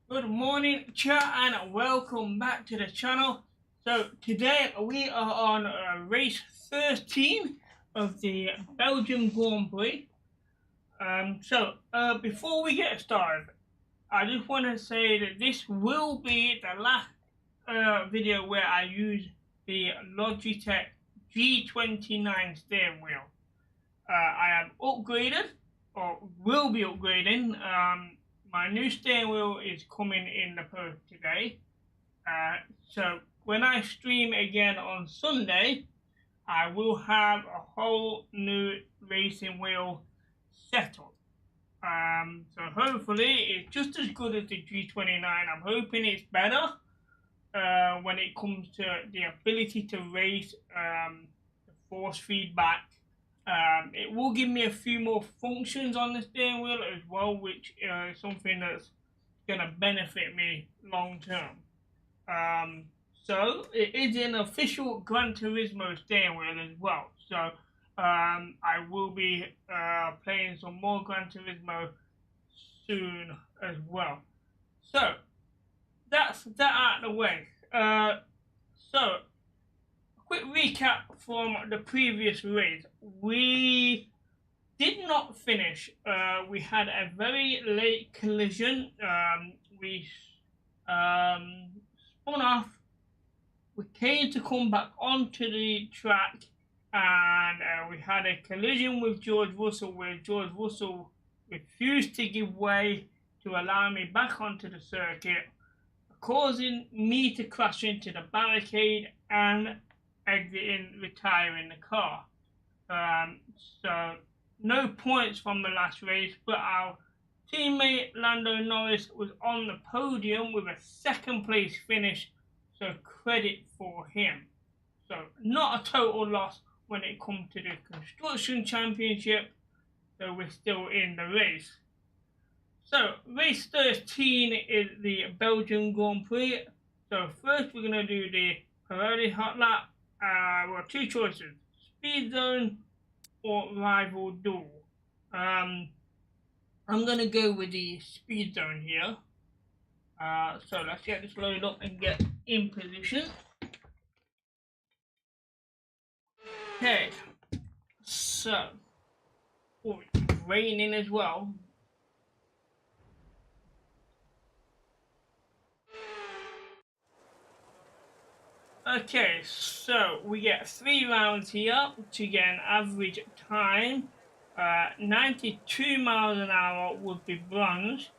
Good morning, chat, and welcome back to the channel. So today we are on race 13 of the Belgian Grand Prix. Before we get started, I just want to say that this will be the last video where I use the Logitech G29 steering wheel. I have upgraded, or will be upgrading. My new steering wheel is coming in the post today. So when I stream again on Sunday, I will have a whole new racing wheel setup. So hopefully it's just as good as the G29. I'm hoping it's better when it comes to the ability to race, the force feedback. It will give me a few more functions on the steering wheel as well, which is something that's going to benefit me long term. So it is an official Gran Turismo steering wheel as well. So I will be playing some more Gran Turismo soon as well. So that's that out of the way. So quick recap from the previous race. We did not finish. We had a very late collision. We spun off. We came to come back onto the track, and we had a collision with George Russell, where George Russell refused to give way to allow me back onto the circuit, causing me to crash into the barricade and exiting, retiring the car. So no points from the last race, but our teammate Lando Norris was on the podium with a second place finish, so credit for him. So not a total loss when it comes to the construction championship, so we're still in the race. So race 13 is the Belgian Grand Prix. So first we're going to do the priority hot lap. Well, two choices: speed zone or rival duel. I'm gonna go with the speed zone here. So let's get this loaded up and get in position. Okay, so it's raining as well. Okay, so we get 3 rounds here to get an average time. 92 miles an hour would be bronze,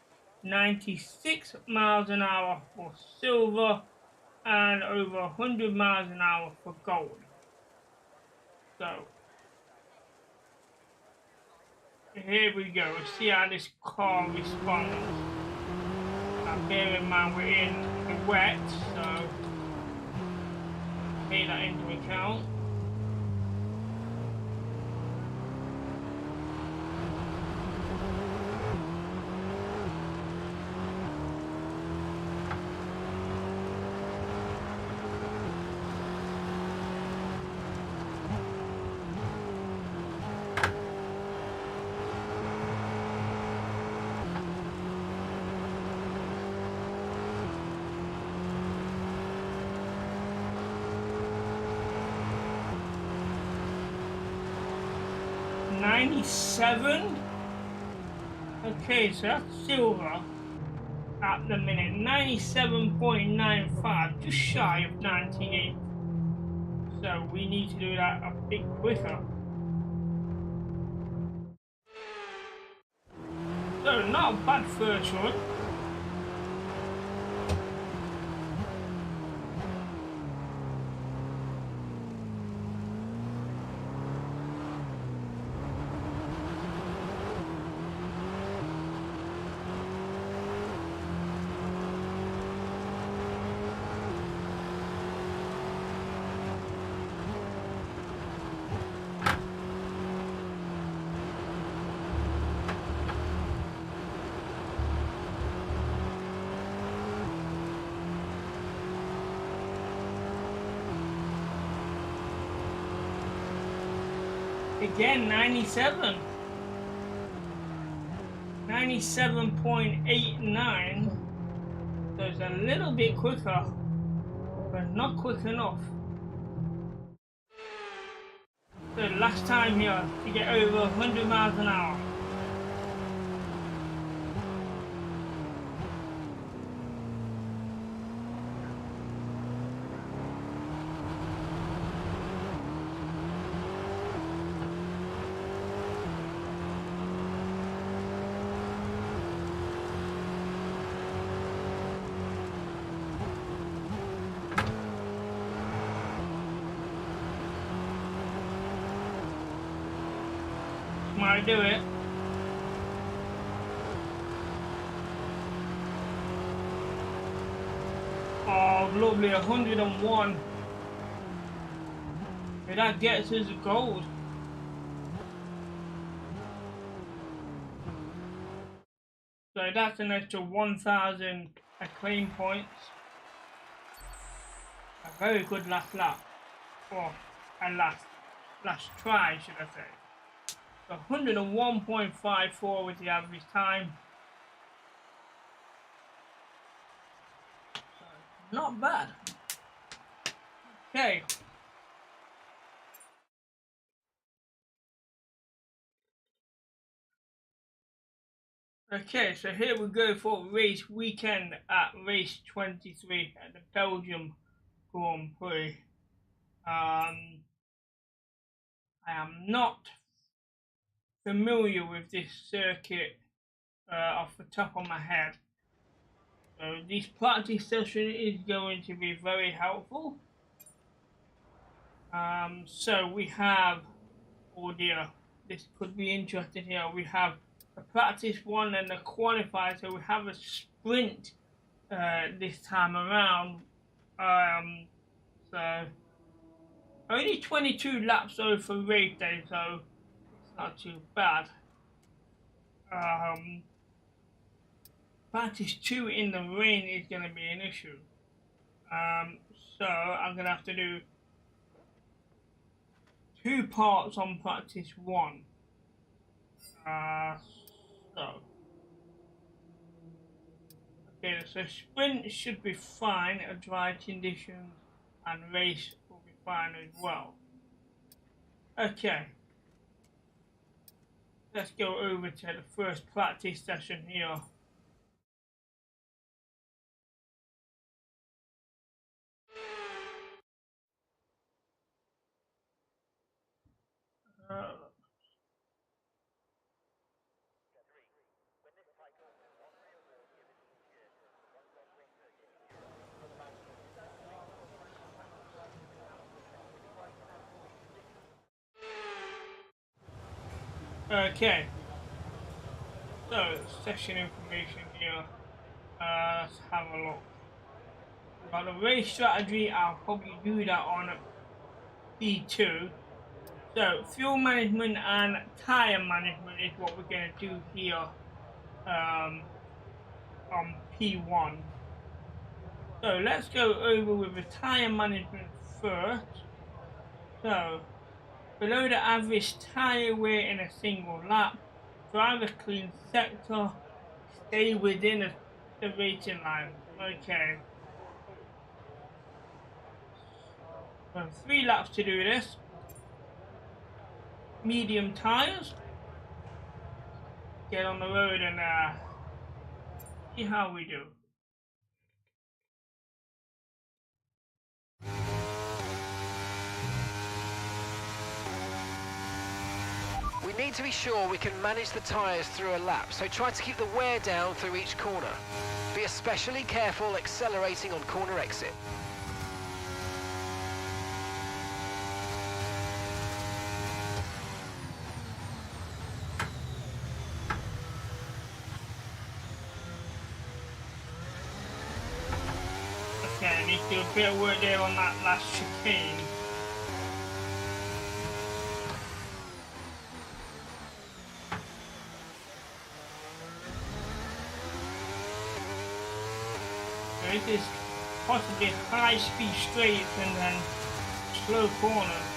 96 miles an hour for silver, and over 100 miles an hour for gold. So here we go. We'll see how this car responds. Now bear in mind we're in the wet, so take that into account. 97. Okay, so that's silver at the minute. 97.95, just shy of 98. So we need to do that a bit quicker. So not a bad first run. Again, 97. 97.89. So it's a little bit quicker, but not quick enough. So last time here to get over 100 miles an hour. Might do it. Oh, lovely, 101. If that gets us a gold. So that's an extra 1,000 acclaim points. A very good last lap. Or a last try, should I say. So 101.54 with the average time. So not bad. Okay. Okay, so here we go for race weekend at race 23 at the Belgium Grand Prix. I am not familiar with this circuit off the top of my head. So this practice session is going to be very helpful. So we have, oh dear, this could be interesting here. We have a practice one and a qualifier, so we have a sprint this time around. So only 22 laps though for race day, so it's not too bad. Practice 2 in the rain is going to be an issue. So I'm going to have to do 2 parts on practice 1. Okay, so sprint should be fine at dry conditions, and race will be fine as well. Okay, let's go over to the first practice session here. Okay, so session information here. Let's have a look. About the race strategy, I'll probably do that on P2. So fuel management and tyre management is what we're going to do here on P1. So let's go over with the tyre management first. So below the average tyre wear in a single lap, drive a clean sector, stay within the rating line. Okay. So 3 laps to do this. medium tires. Get on the road and see how we do. We need to be sure we can manage the tyres through a lap, so try to keep the wear down through each corner. Be especially careful accelerating on corner exit. Okay, I need to do a bit of work there on that last chicane. It is possibly high speed straights and then slow corners.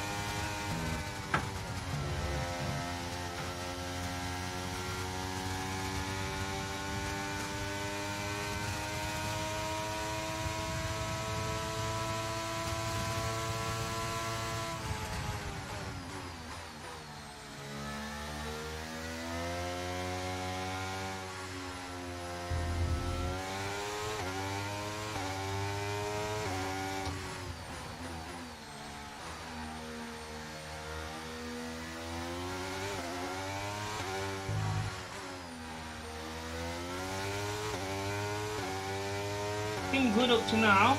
Been good up to now.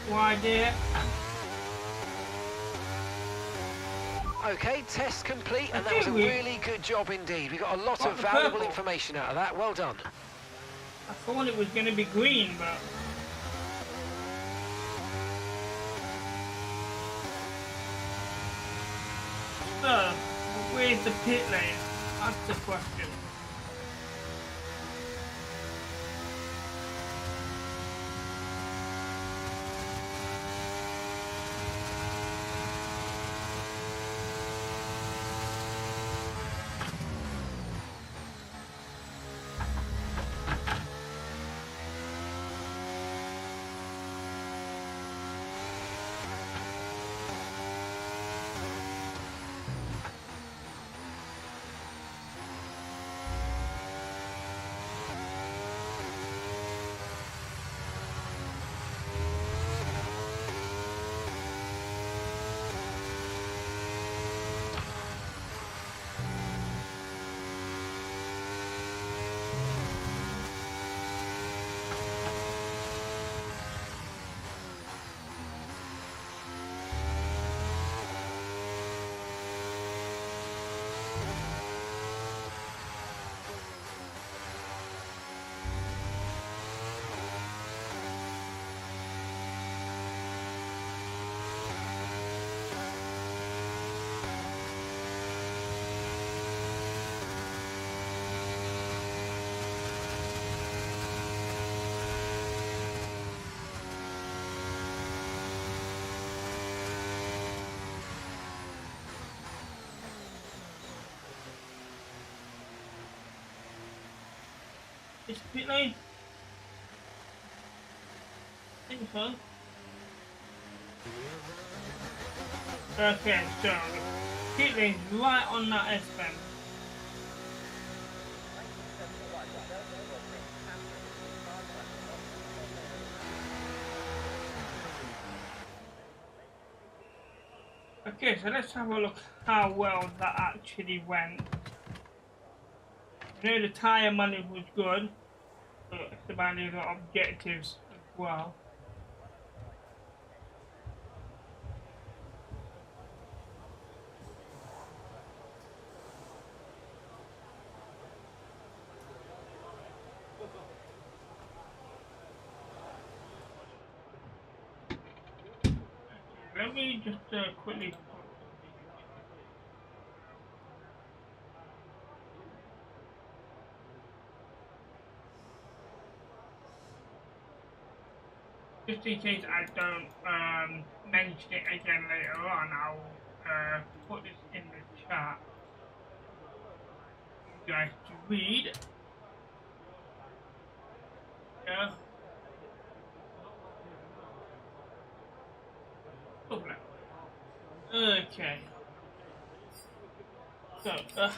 Wide there. Okay, test complete, and that was a really good job indeed. We got a lot of valuable information out of that. Well done. I thought it was going to be green, but so where's the pit lane? That's the question. It's pit lane. I think so. Okay, so pit lane's right on that S-bend. Okay, so let's have a look how well that actually went. I know the tyre management was good, but it's about the objectives as well. let me just quickly. Just in case I don't mention it again later on, I'll put this in the chat for you guys to read. Yeah. Lovely. Okay. So,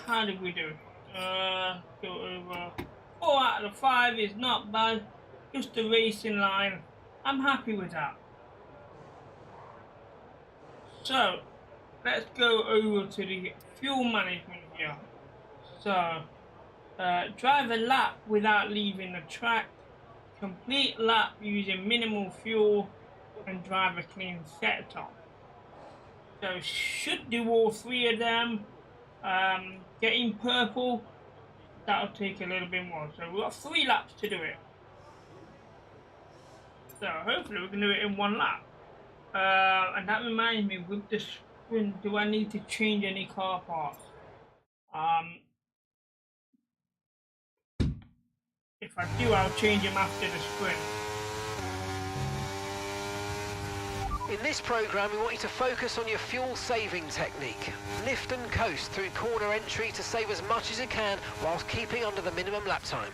how did we do? Go over 4 out of 5 is not bad. Just the racing line. I'm happy with that. So, let's go over to the fuel management here. So, drive a lap without leaving the track. Complete lap using minimal fuel and drive a clean sector. So, should do all 3 of them. Getting purple, that'll take a little bit more. So we've got 3 laps to do it. So hopefully we can do it in 1 lap. And that reminds me, with the sprint, do I need to change any car parts? If I do, I'll change them after the sprint. In this programme, we want you to focus on your fuel saving technique. Lift and coast through corner entry to save as much as you can whilst keeping under the minimum lap time.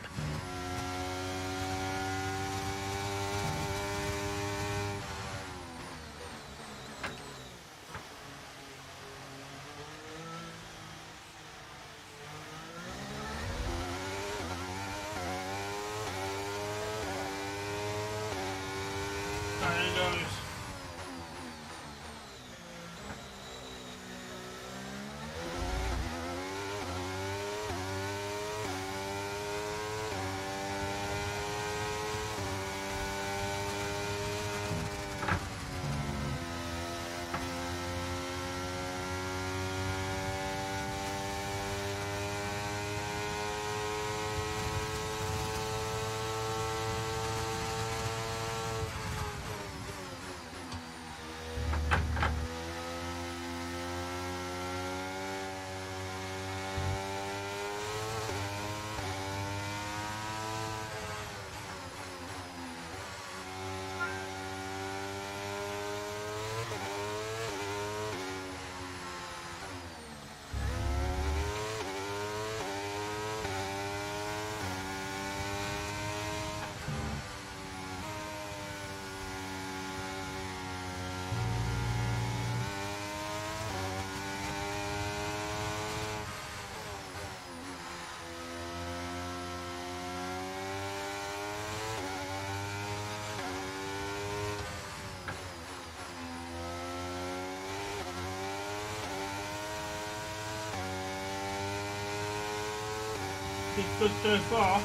There it goes. It's good so far.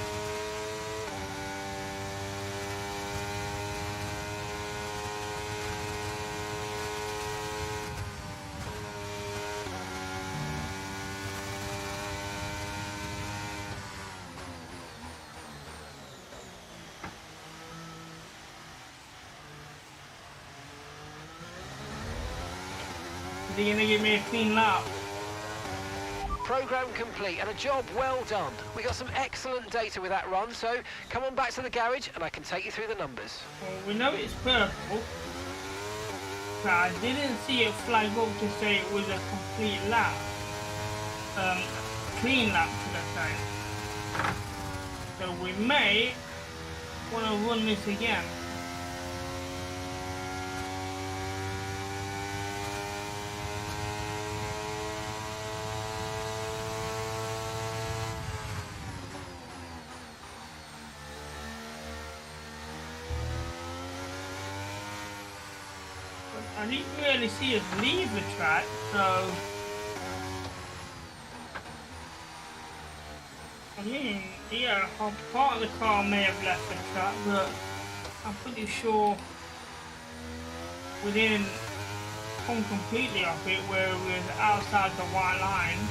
Is he gonna give me a clean lap? Programme complete and a job well done. We got some excellent data with that run, so come on back to the garage and I can take you through the numbers. Well, we know it's purple, but I didn't see it flag up to say it was a complete lap. Clean lap, should I say. So we may want to run this again. I didn't really see us leave the track, so I mean, yeah, part of the car may have left the track, but I'm pretty sure we didn't come completely off it where we was outside the white line.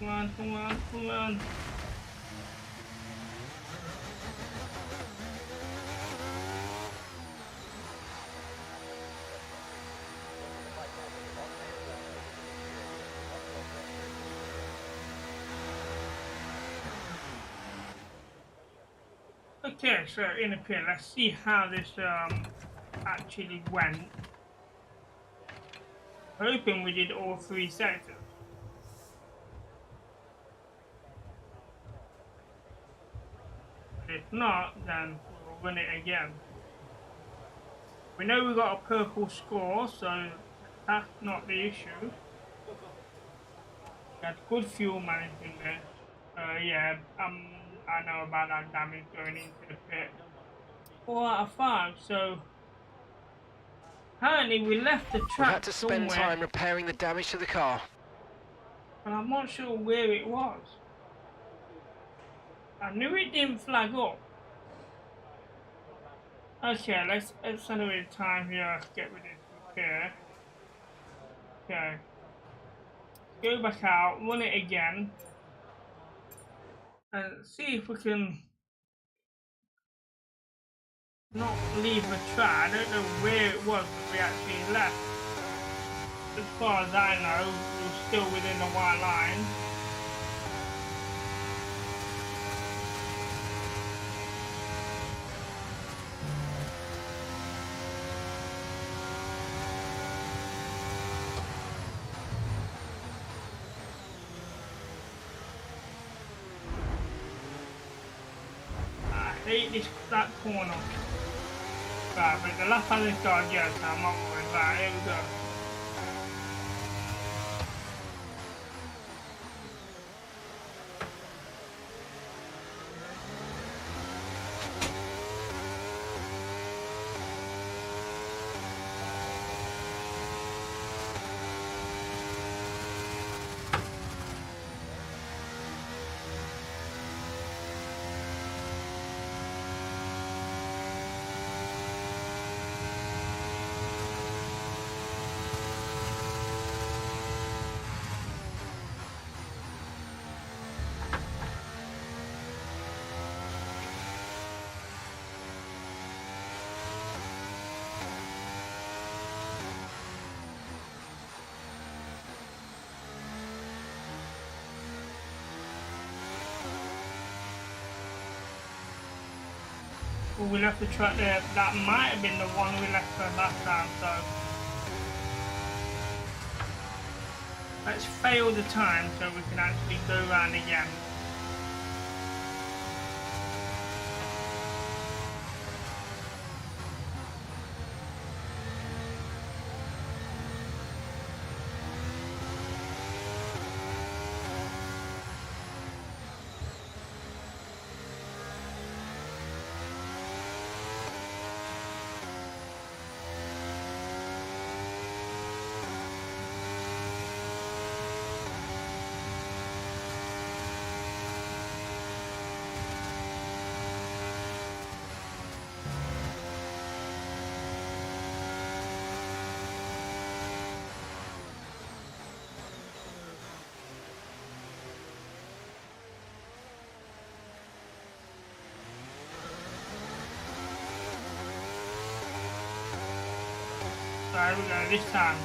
Come on, come on, come on. Okay, so in a pit, let's see how this actually went. Hoping we did all 3 sectors. But if not, then we'll run it again. We know we got a purple score, so that's not the issue. We had good fuel management there. Yeah, I know about that damage going into the pit. 4 out of 5, so apparently we left the track We've had to spend somewhere, time repairing the damage to the car. but I'm not sure where it was. I knew it didn't flag up. Okay, let's accelerate time here, get rid of this repair. Okay. Go back out, run it again, and see if we can not leave the track. I don't know where it was that we actually left. As far as I know, we're still within the white line. I hate that corner. Right, but the lap hasn't started yet, so I'm not worried. Right, here we go. We left the track there. That might have been the one we left for last time, so let's fail the time so we can actually go around again. So here we go, this time.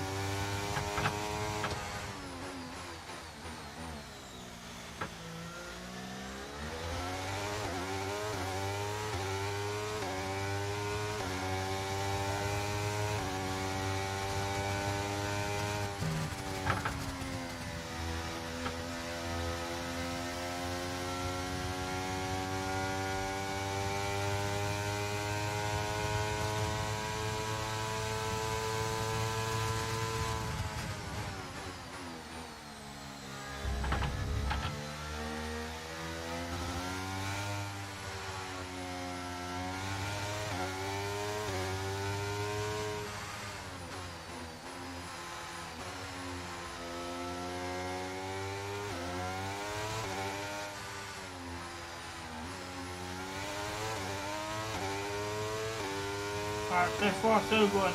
Alright, so far so good.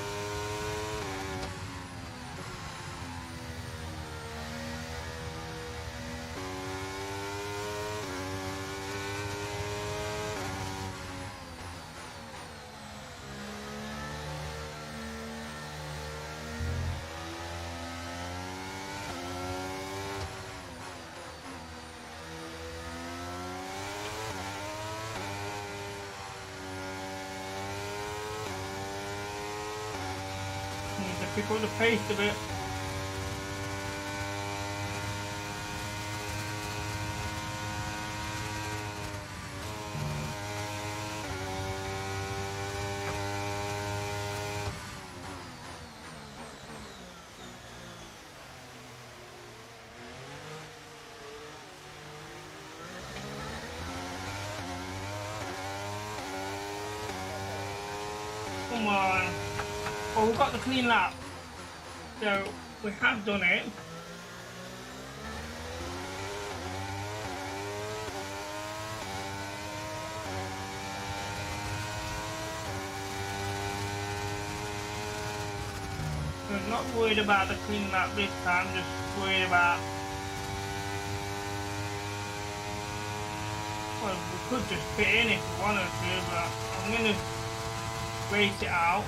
pick up the pace a bit. Come on. Oh, we've got the clean lap. So we have done it. I'm not worried about the clean lap this time, just worried about, well, we could just fit in if we wanted to, but I'm going to race it out.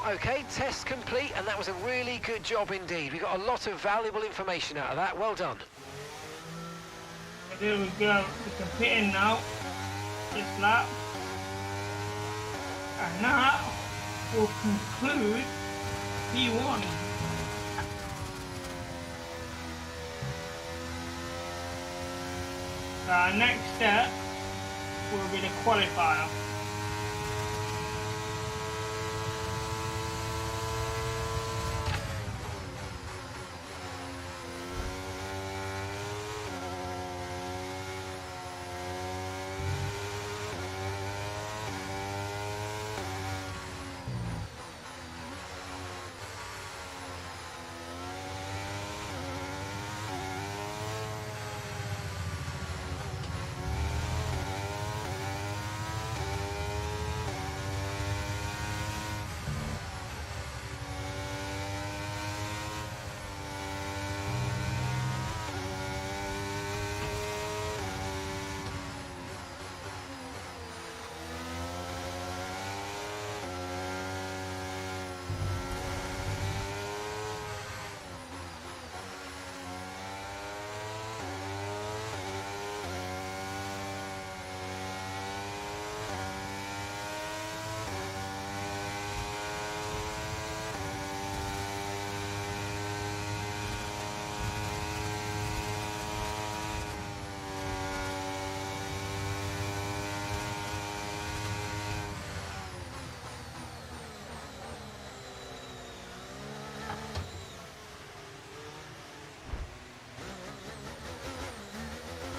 Okay, test complete, and that was a really good job indeed. We got a lot of valuable information out of that. Well done. There we go. We can fit in now. This lap. And that will conclude P1. So our next step will be the qualifier.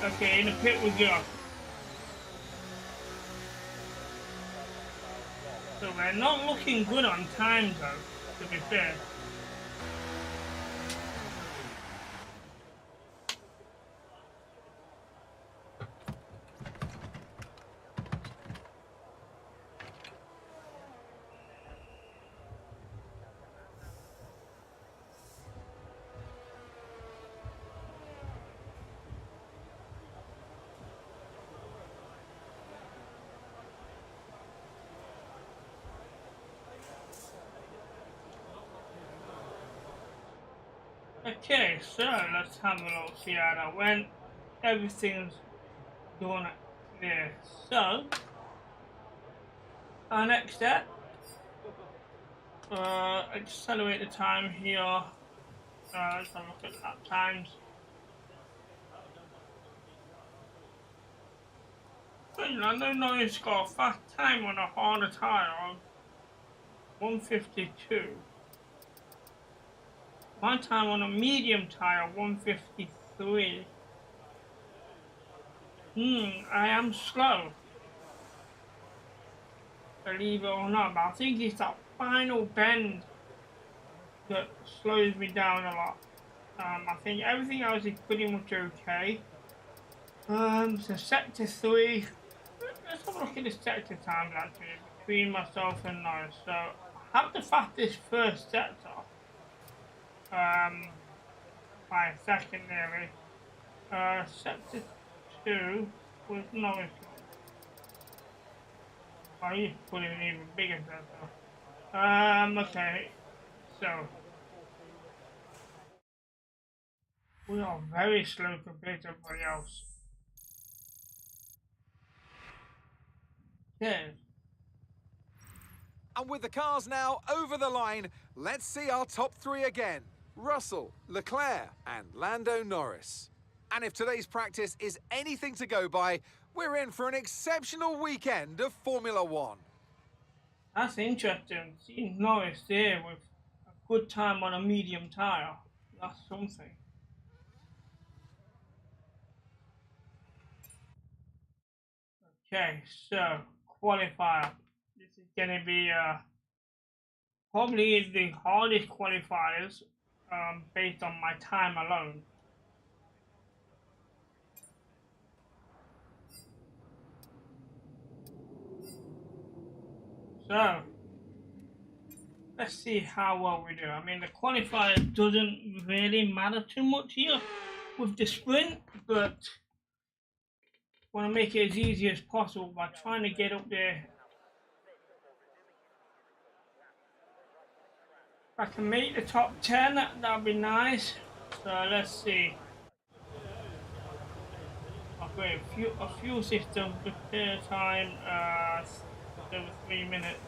Okay, in the pit we go. So we're not looking good on time though, to be fair. Okay, so let's have a look, see how that went. Everything's done there. So, our next step, accelerate the time here. Let's have a look at lap times. I don't know it's got a fast time on a harder tyre, 152. My time on a medium tyre, 153. I am slow. Believe it or not, but I think it's that final bend that slows me down a lot. I think everything else is pretty much okay. So sector 3, let's have a look at the sector times actually, between myself and Norris. So I have the fastest first sector, by a second nearly. Sector 2 was Norris. Oh, he's putting an even bigger sector. Okay, so we are very slow compared to everybody else. Yeah. And with the cars now over the line, let's see our top three again. Russell, Leclerc and Lando Norris. And if today's practice is anything to go by, we're in for an exceptional weekend of Formula One. That's interesting. Seeing Norris there with a good time on a medium tyre. That's something. Okay, so qualifier. This is going to be probably the hardest qualifiers based on my time alone. So let's see how well we do. I mean, the qualifier doesn't really matter too much here with the sprint, but want to make it as easy as possible by trying to get up there. If I can make the top 10, that'd be nice. So let's see. Okay, a fuel system repair time, over 3 minutes.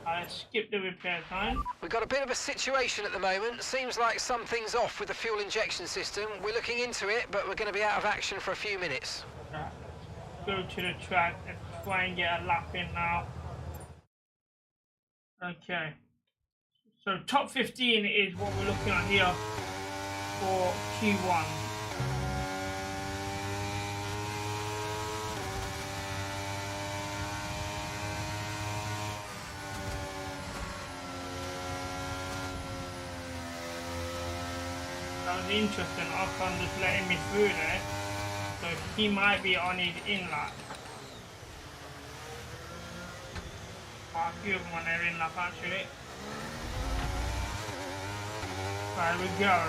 I skip the repair time. We've got a bit of a situation at the moment. Seems like something's off with the fuel injection system. We're looking into it, but we're going to be out of action for a few minutes. Go to the track and try and get a lap in now. Okay. So top 15 is what we're looking at here for Q1. That was interesting. Ocon just letting me through there, so he might be on his in lap. A few of them on their in lap actually. There we go.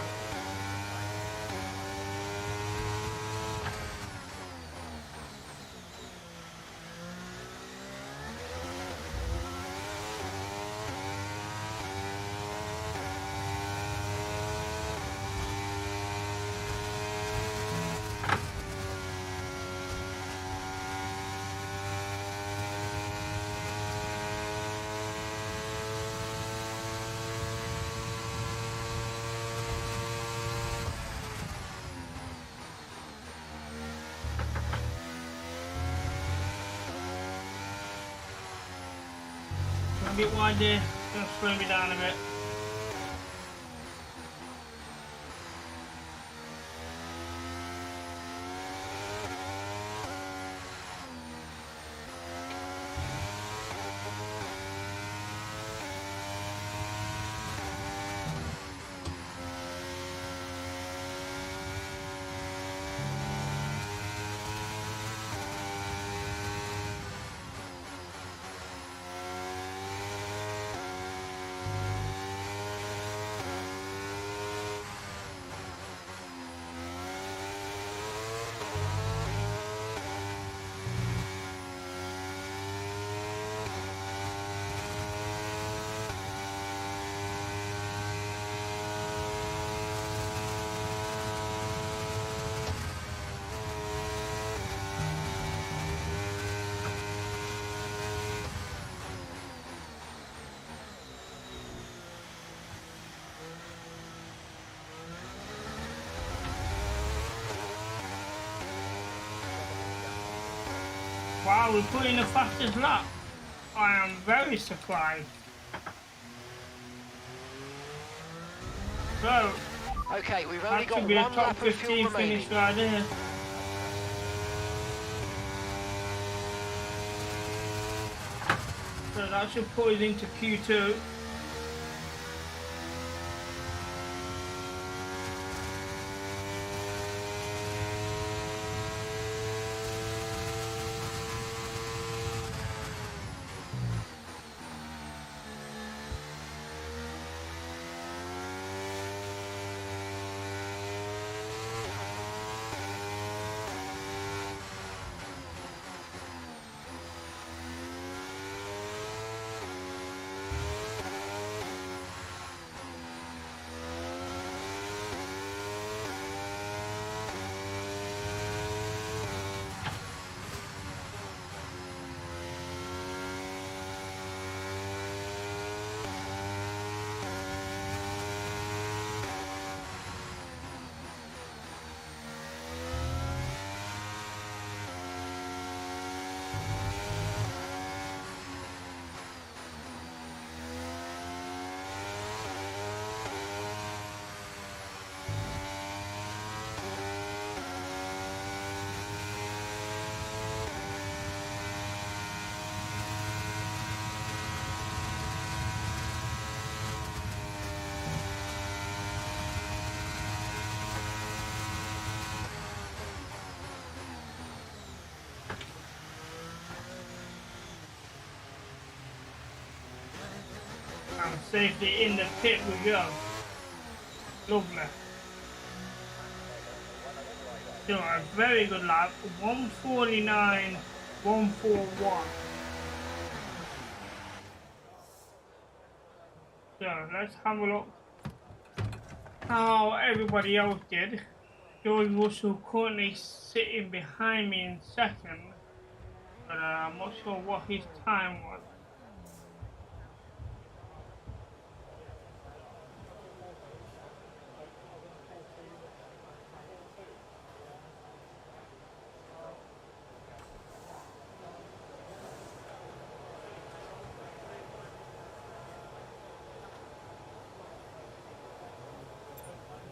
A bit wide there, gonna slow me down a bit. Wow, we put in the fastest lap. I am very surprised. So, Okay, we've only that got should be a one top lap of fuel 15 remaining. finish right there. So that should put us into Q2. And safely in the pit we go. Lovely. So a very good lap. 149.141. So let's have a look how everybody else did. George Russell currently sitting behind me in second, but I'm not sure what his time was.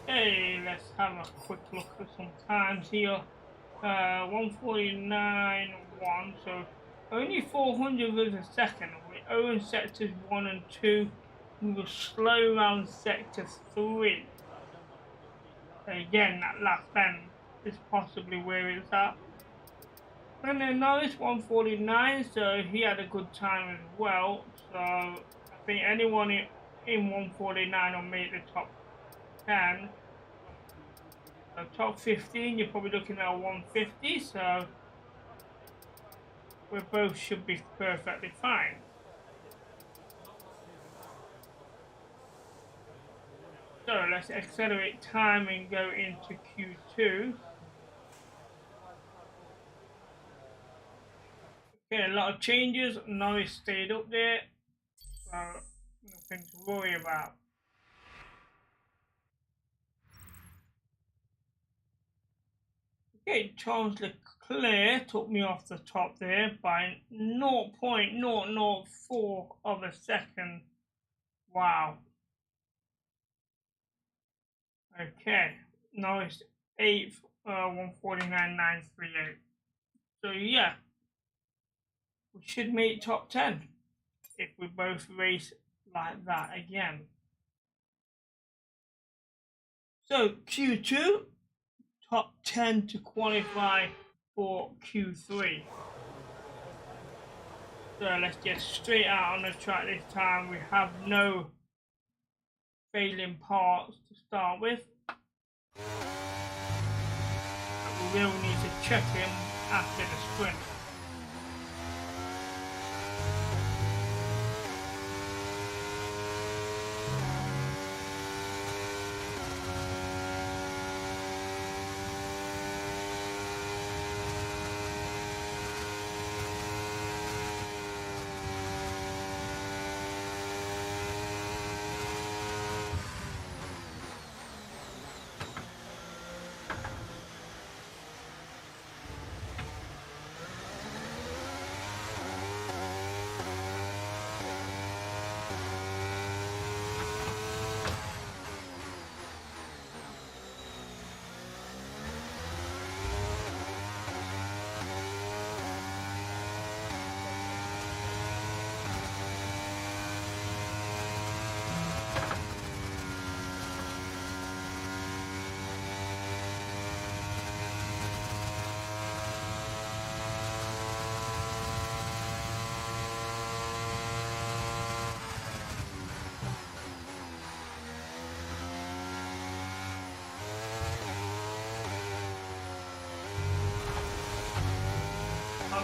Okay, let's have a quick look at some times here. 149.1, so only 400 of a second. We own sectors 1 and 2. We were slow around sector 3. Again, that last bend is possibly where it's at. And then Norris 149, so he had a good time as well. So I think anyone in 149 will make the top 10. Top 15, you're probably looking at 150, so we both should be perfectly fine. So let's accelerate time and go into Q2. Okay, a lot of changes. Norris stayed up there, so nothing to worry about. Okay, Charles Leclerc took me off the top there by 0.004 of a second. Wow. Okay, Norris 8th, 149.938. So yeah, we should make top 10 if we both race like that again. So Q2, top 10 to qualify for Q3. So let's get straight out on the track this time. We have no failing parts to start with. We will need to check him after the sprint.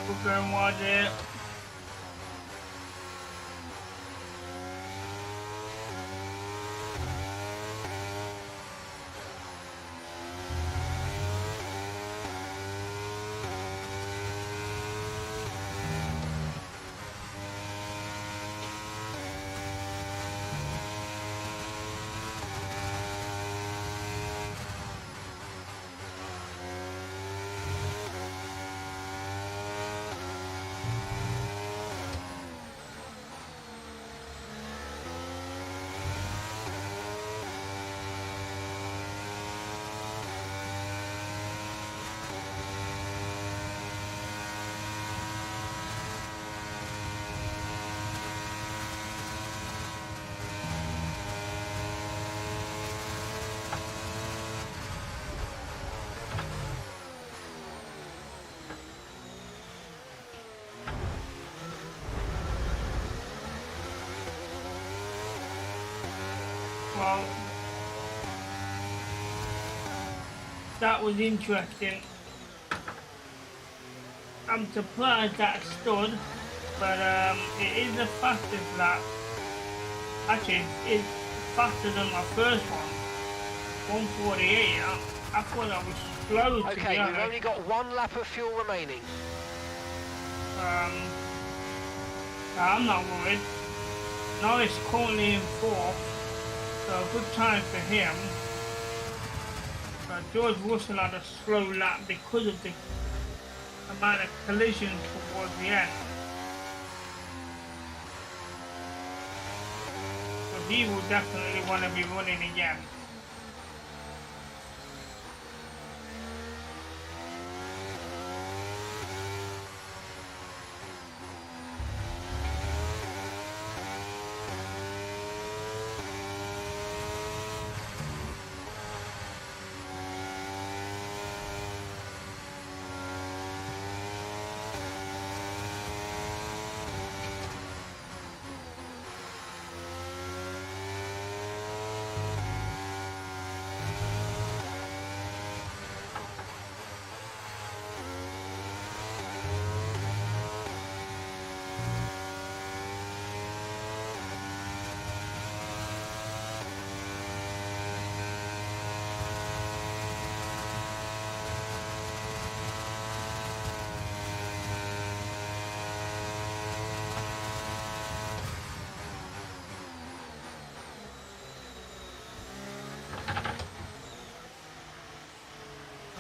We're going wide here. Well, that was interesting. I'm surprised that stood, but it is the fastest lap. Actually, it's faster than my first one, 148. I thought that was slow to Okay, be honest. we've only got 1 lap of fuel remaining. I'm not worried. Norris currently in 4th. So good time for him. George Russell had a slow lap because of the amount of collisions towards the end. So he will definitely want to be running again.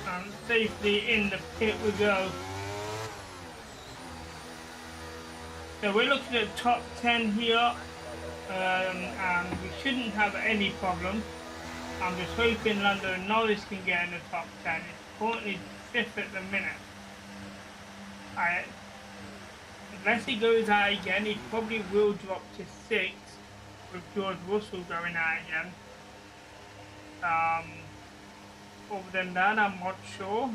And safely in the pit we go. So we're looking at top 10 here, and we shouldn't have any problem. I'm just hoping Lando Norris can get in the top 10. It's currently 5th at the minute. Unless he goes out again, he probably will drop to 6th with George Russell going out again. Other than that, I'm not sure.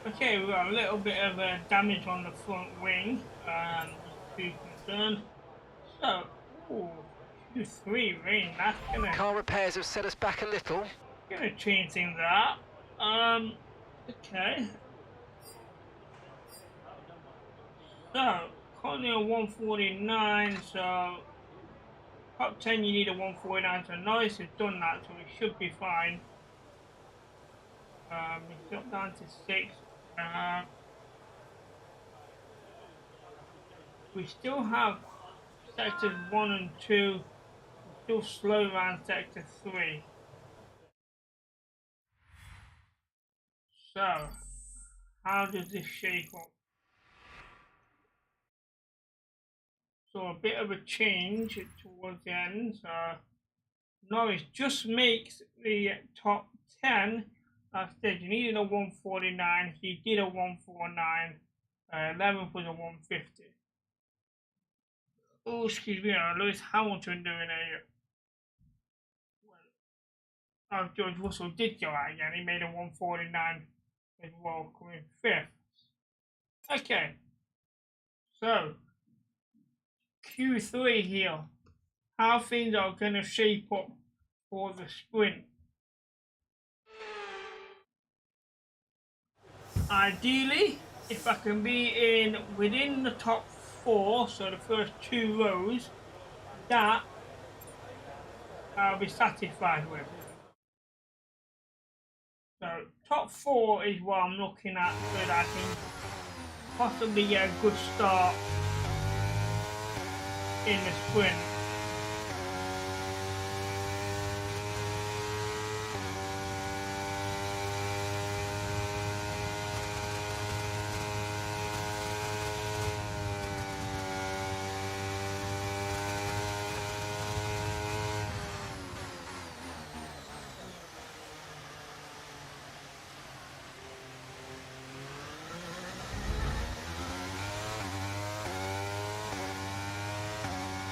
Okay, we've got a little bit of damage on the front wing, just to be concerned. So, Q3 rain, that's Car repairs have set us back a little. gonna change things up. Okay. So, currently on 149, so top 10 you need a 149, so Norris has done that, so we should be fine. It's got down to 6. We still have sectors 1 and 2, still slow around sector 3. So, how does this shape up? So a bit of a change towards the end. So Norris just makes the top 10. Like I said, you needed a 149. He did a 149. 11th was a 150. Oh, excuse me, Lewis Hamilton doing a. Well, George Russell did go out again. He made a 149 as well, coming 5th. Okay, so Q3 here. How things are going to shape up for the sprint. Ideally, if I can be in within the top 4, so the first 2 rows, that I'll be satisfied with. So top 4 is what I'm looking at, so that I can possibly get a good start in the sprint.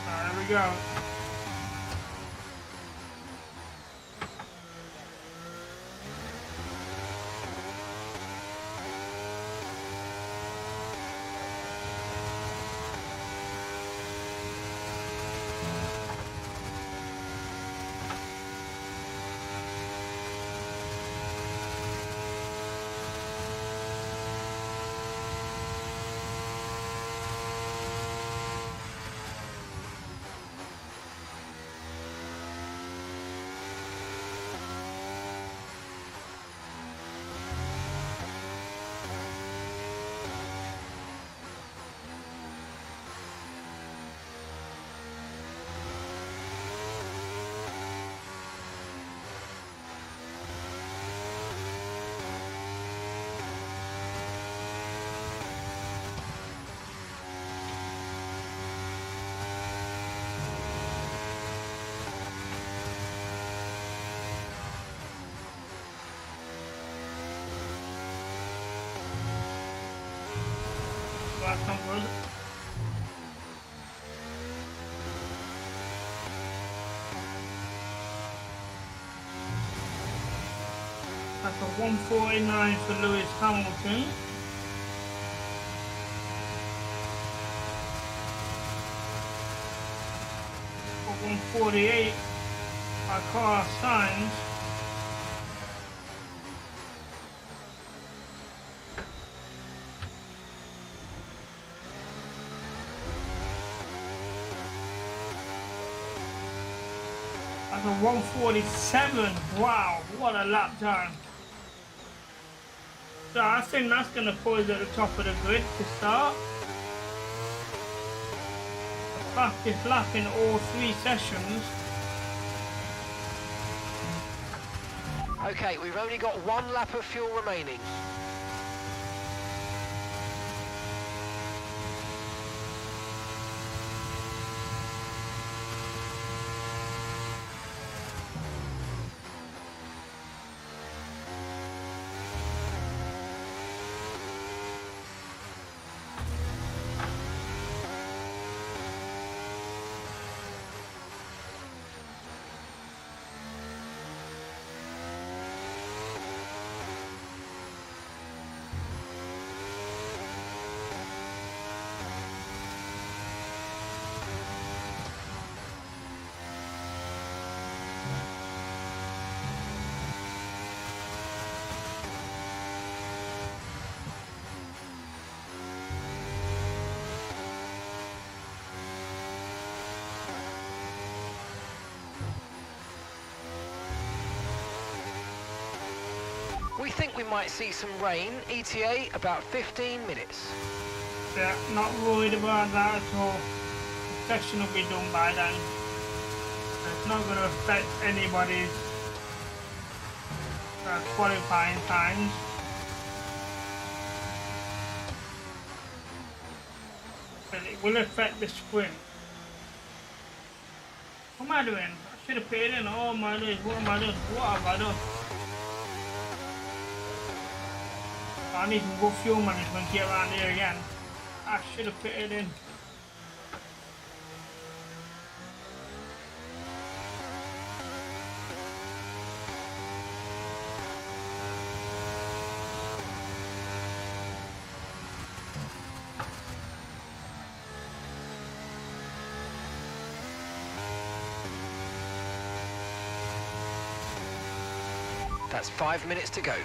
There we go. Last time was it? That's a 149 for Lewis Hamilton. For 148 by Carlos Sainz. That's a 147. Wow, what a lap time. So I think that's going to put us at the top of the grid to start. The fastest lap in all 3 sessions. Okay, we've only got 1 lap of fuel remaining. We think we might see some rain, ETA about 15 minutes. Yeah, not worried about that at all. The session will be done by then. It's not going to affect anybody's qualifying times. But it will affect the sprint. What am I doing? I should have paid in. Oh my days, what am I doing? What have I done? I need some good fuel management here around here again. I should have pitted in. That's 5 minutes to go.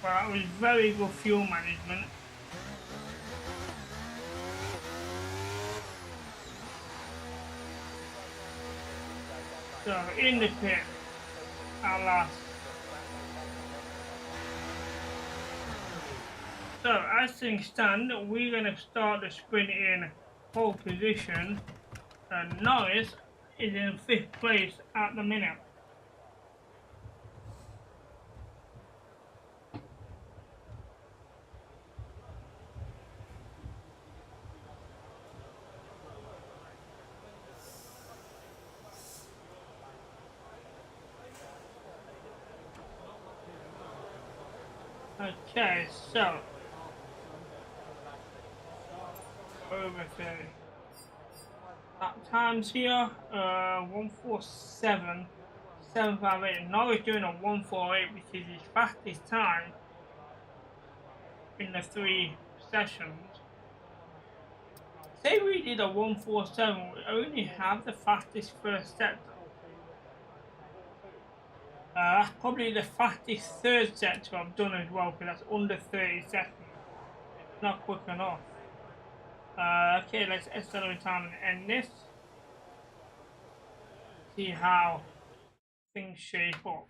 Well, that was very good fuel management. So, in the pit, at last. So, as things stand, we're going to start the sprint in pole position, and Norris is in 5th place at the minute. Okay, so over to that times here, 1:47.758. Norris doing a 1:48, which is his fastest time in the 3 sessions. Say we did a 1:47, we only have the fastest first sector. That's probably the fastest third sector I've done as well, because that's under 30 seconds. Not quick enough. Okay, let's accelerate time and end this. See how things shape up.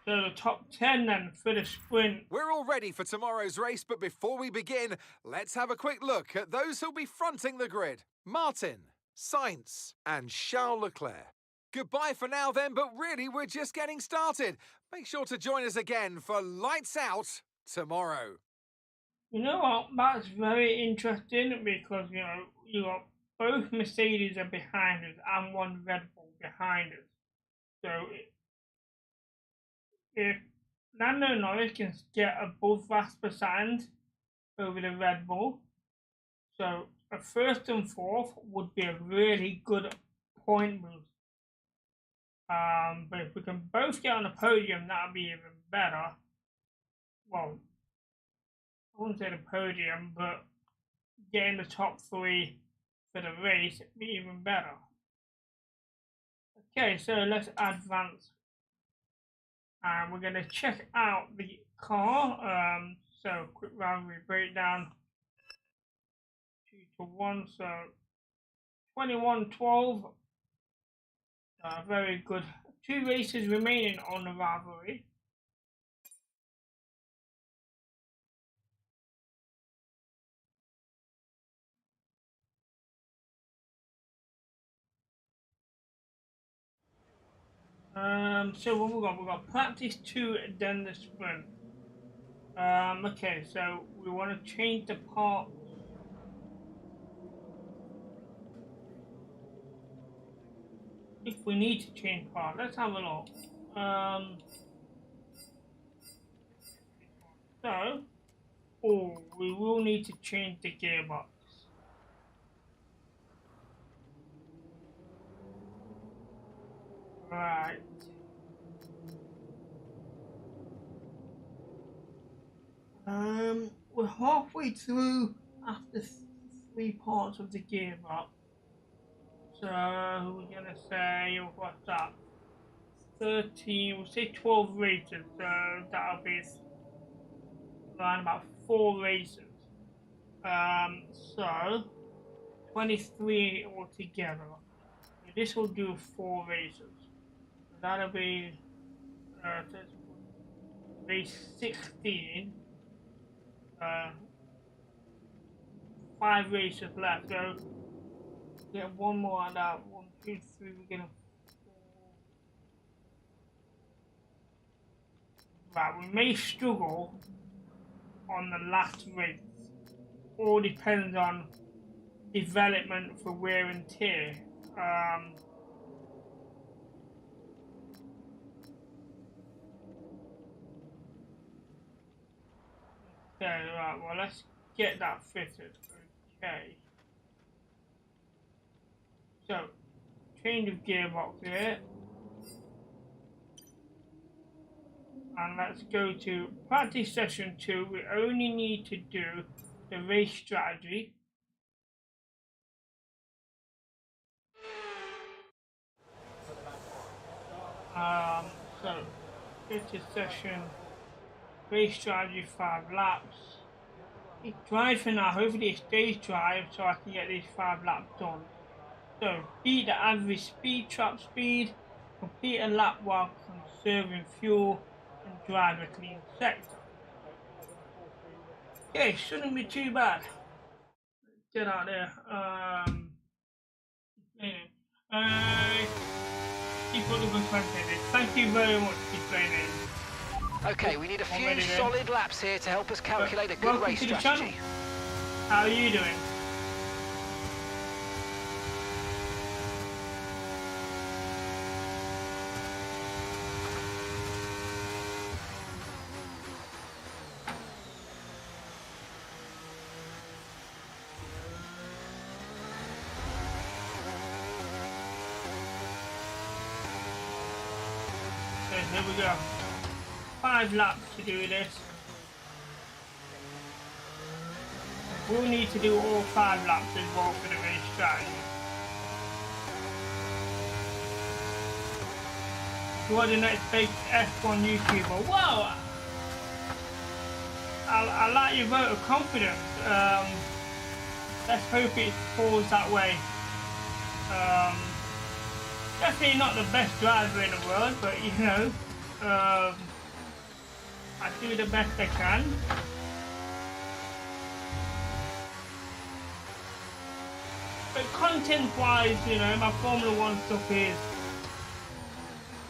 So the top 10 then for the sprint. We're all ready for tomorrow's race, but before we begin, let's have a quick look at those who'll be fronting the grid. Martin, Sainz and Charles Leclerc. Goodbye for now then, but really we're just getting started. Make sure to join us again for Lights Out tomorrow. You know what, that's very interesting because, you know, you got both Mercedes are behind us and one Red Bull behind us. So if Lando Norris can get above Verstappen over the Red Bull, so a 1st and 4th would be a really good point boost. But if we can both get on the podium, that would be even better. Well, I wouldn't say the podium, but getting the top 3 for the race would be even better. Okay, so let's advance. And we're going to check out the car. So quick rivalry breakdown. 2-1, so 21-12. Very good. 2 races remaining on the rivalry. So what we got? We got practice 2, then the sprint. Okay, so we want to change the part. if we need to change part. Let's have a look. So, we will need to change the gearbox. Right. We're halfway through after 3 parts of the gearbox. So we're gonna say, what's that? 13, we'll say 12 races, so that'll be around about 4 races. So 23 altogether. So this will do 4 races. So that'll be race 16. 5 races left. So get one more on that. 1, 2, 3. We're gonna. Right, we may struggle on the last race. All depends on development for wear and tear. Okay, right, well, let's get that fitted. Okay. So, change of gearbox here. And let's go to practice session 2. We only need to do the race strategy. So practice session, race strategy 5 laps. It's dry for now. Hopefully it stays dry so I can get these 5 laps done. So beat the average speed, trap speed, complete a lap while conserving fuel, and drive a clean sector. Okay, shouldn't be too bad. Let's get out there. Thank you very much for training. Okay, we need a few solid laps here to help us calculate a good race strategy. How are you doing? Okay, here we go. 5 laps to do this. We'll need to do all 5 laps as well for the race strategy. You are the next big F1 YouTuber. Wow! I like your vote of confidence. Let's hope it falls that way. Definitely not the best driver in the world, but you know, I do the best I can. But content-wise, you know, my Formula 1 stuff is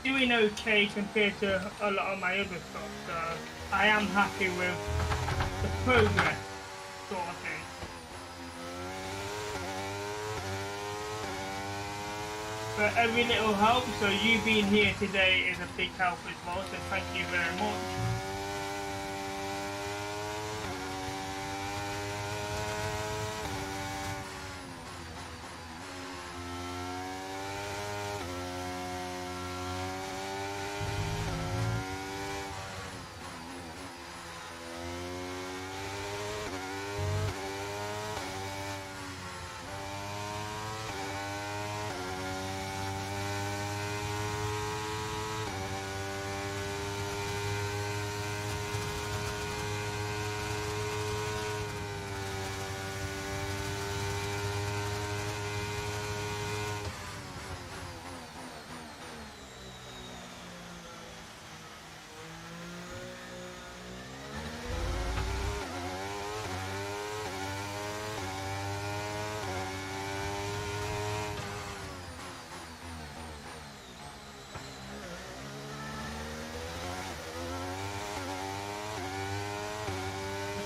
doing okay compared to a lot of my other stuff. So I am happy with the progress, sort of thing. But every little help, so you being here today is a big help as well, so thank you very much.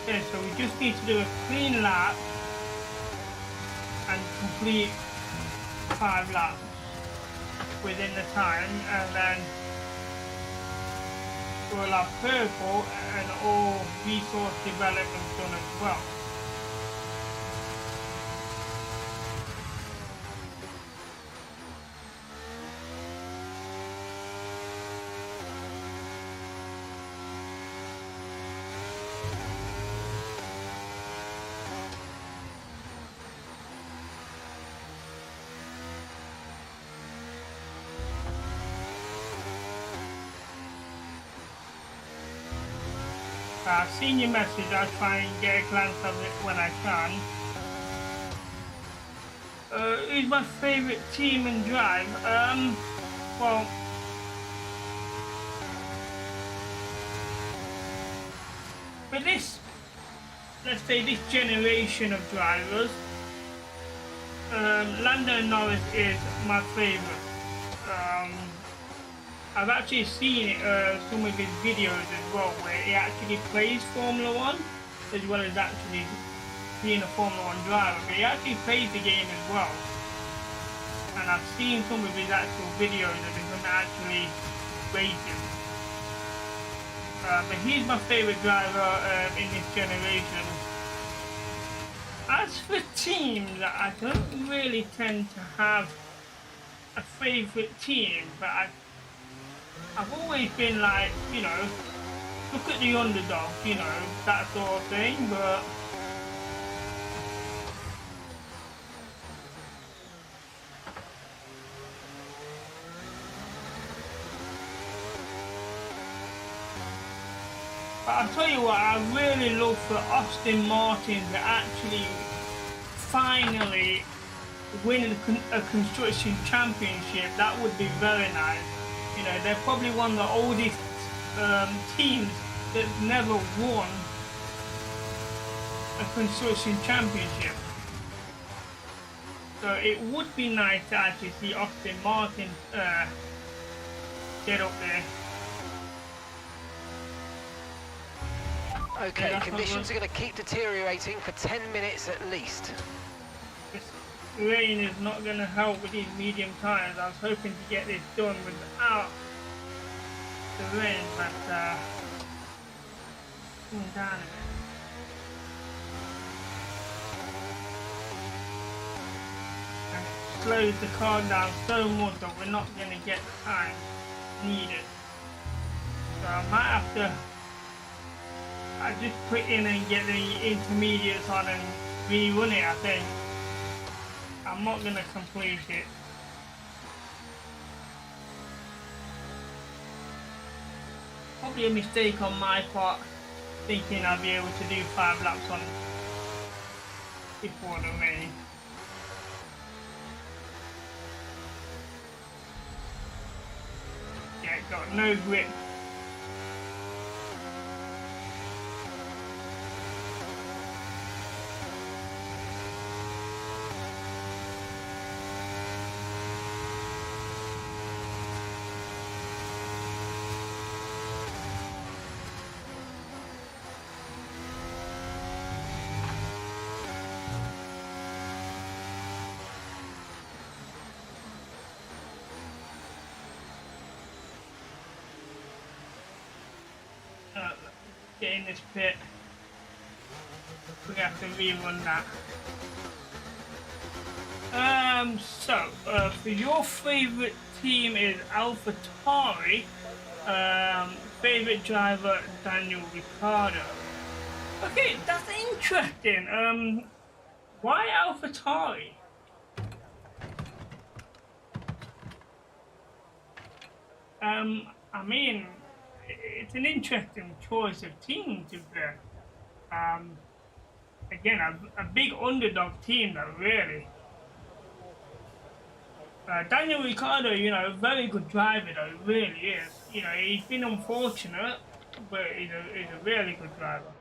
Okay, so we just need to do a clean lap and complete 5 laps. within the time, and then we'll have purple and all resource development done as well. I've seen your message, I'll try and get a glance of it when I can. Who's my favourite team and drive? Well, for this, let's say this generation of drivers, Lando Norris is my favourite. I've actually seen some of his videos as well, where he actually plays Formula 1, as well as actually being a Formula 1 driver, but he actually plays the game as well. And I've seen some of his actual videos of him actually racing. But he's my favourite driver in this generation. As for teams, I don't really tend to have a favourite team, but I've always been like, you know, look at the underdog, you know, that sort of thing, but I'll tell you what, I really love for Aston Martin to actually finally win a construction championship. That would be very nice. You know, they're probably one of the oldest teams that's never won a construction championship. So it would be nice to actually see Aston Martin get up there. Okay, Yeah, conditions are going to keep deteriorating for 10 minutes at least. This rain is not going to help with these medium tyres. I was hoping to get this done without the rain, but cooling down a bit. And it slows the car down so much that we're not going to get the time needed. So I might have to just put in and get the intermediates on and rerun it, I think. I'm not going to complete it. Probably a mistake on my part, thinking I'll be able to do 5 laps on before the rain. Yeah, got no grip. Get in this pit. We have to rerun that. For your favourite team is AlphaTauri. Favourite driver Daniel Ricciardo. Okay, that's interesting. Why AlphaTauri? I mean, it's an interesting choice of team to play. Again, a big underdog team though, really. Daniel Ricciardo, you know, very good driver though, really is. You know, he's been unfortunate, but he's a really good driver.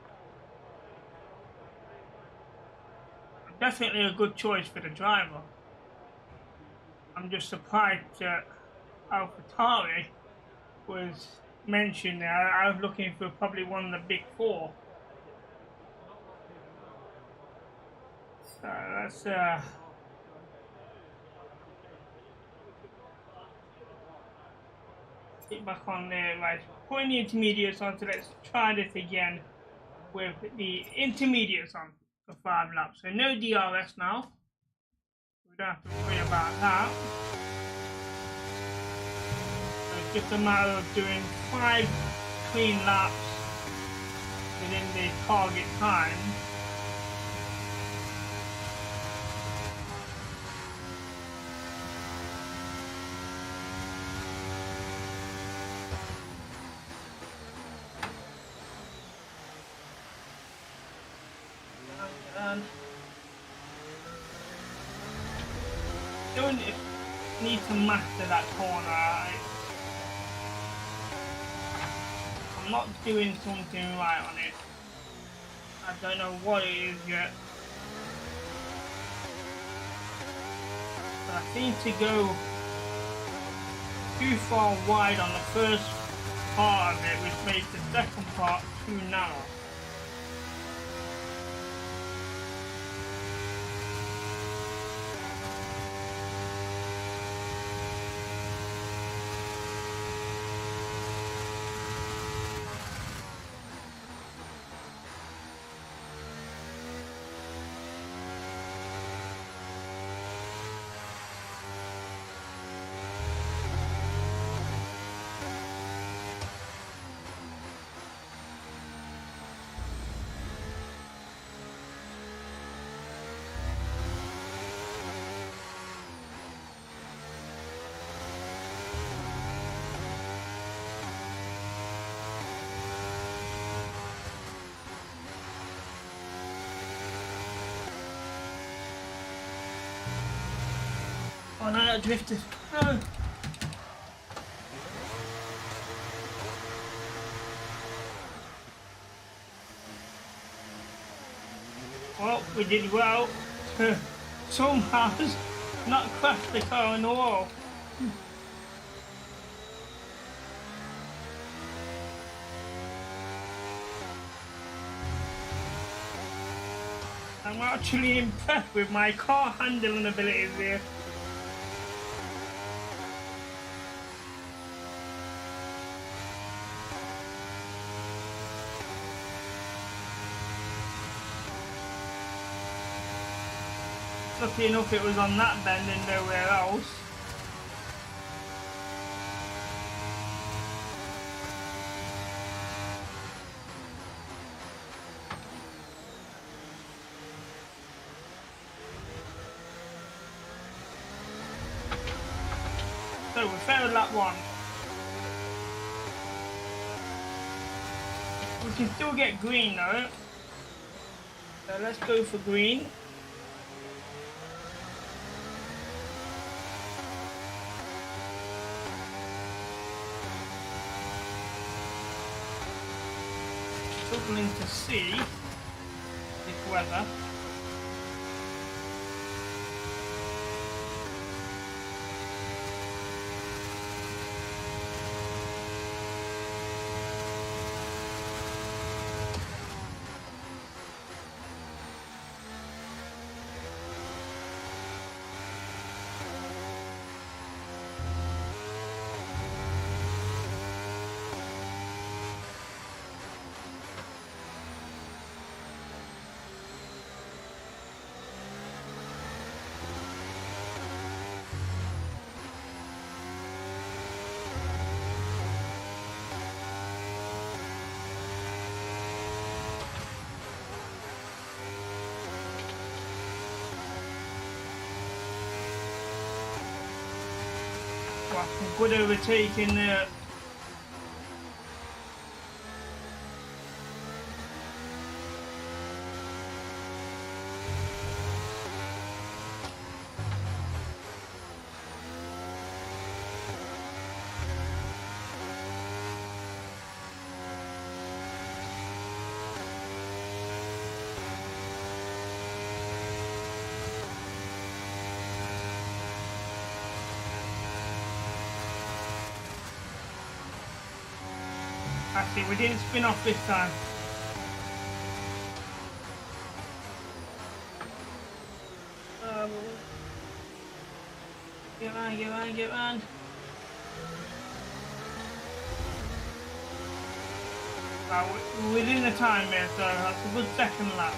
Definitely a good choice for the driver. I'm just surprised that AlphaTauri was mentioned there. I was looking for probably one of the big 4. So that's Get back on there, right? Putting the intermediates on, so let's try this again with the intermediates on for 5 laps. So no DRS now. We don't have to worry about that. So it's just a matter of doing 5 clean laps within the target time. Don't need to master that corner. I'm not doing something right on it. I don't know what it is yet. But I seem to go too far wide on the first part of it, which makes the second part too narrow. Oh no, I drifted. No. Well, we did well to somehow not crash the car on the wall. I'm actually impressed with my car handling abilities here. Lucky enough it was on that bend and nowhere else. So we failed lap 1. We can still get green though. So let's go for green. Struggling to see this weather. Well, good overtaking there. Actually, we didn't spin off this time. Get round. Within the time there, so that's a good second lap.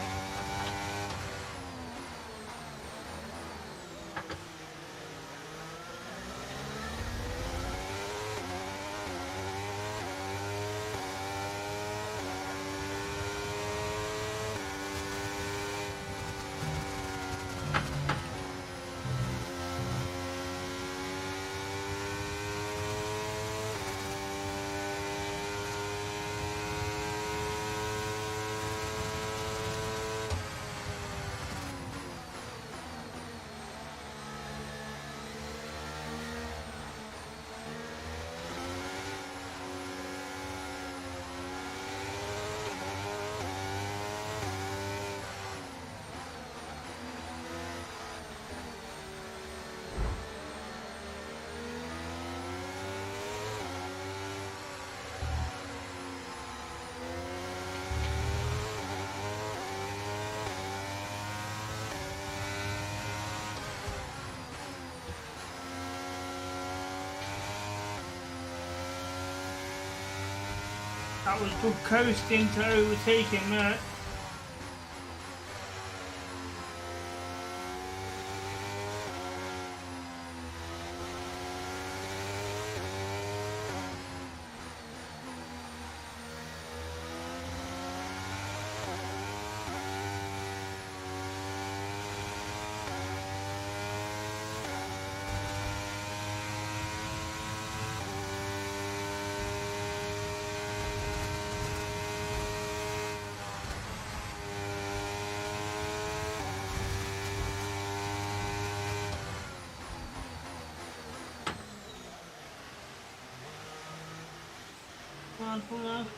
That was good coasting to overtake him there.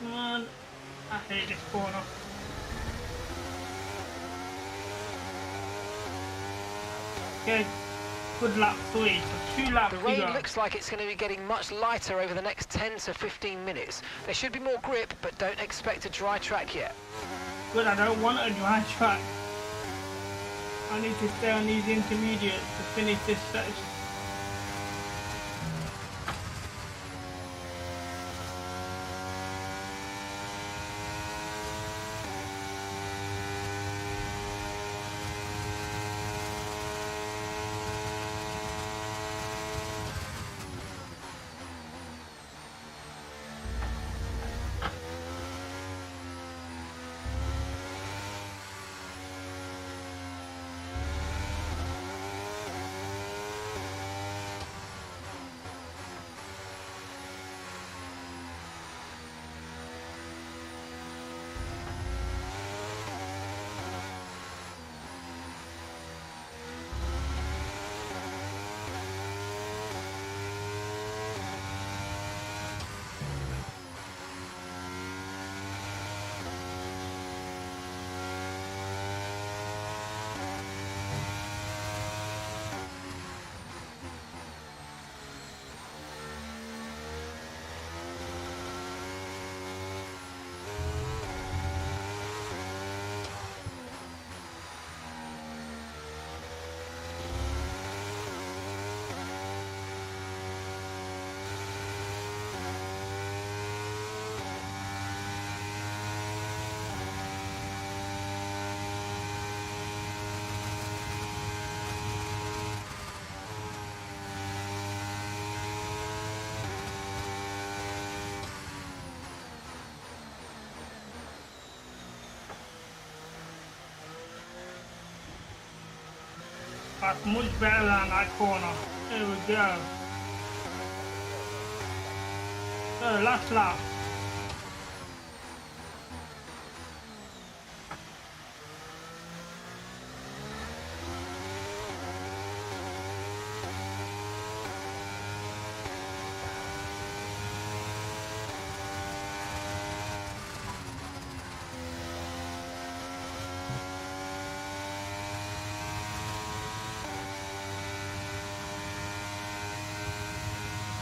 Come on. I hate this corner. Okay, good lap 3, so 2 laps The to rain go. looks like it's going to be getting much lighter over the next 10 to 15 minutes. There should be more grip, but don't expect a dry track yet. Good, I don't want a dry track. I need to stay on these intermediates to finish this section. That's much better than that corner. There we go. So last lap.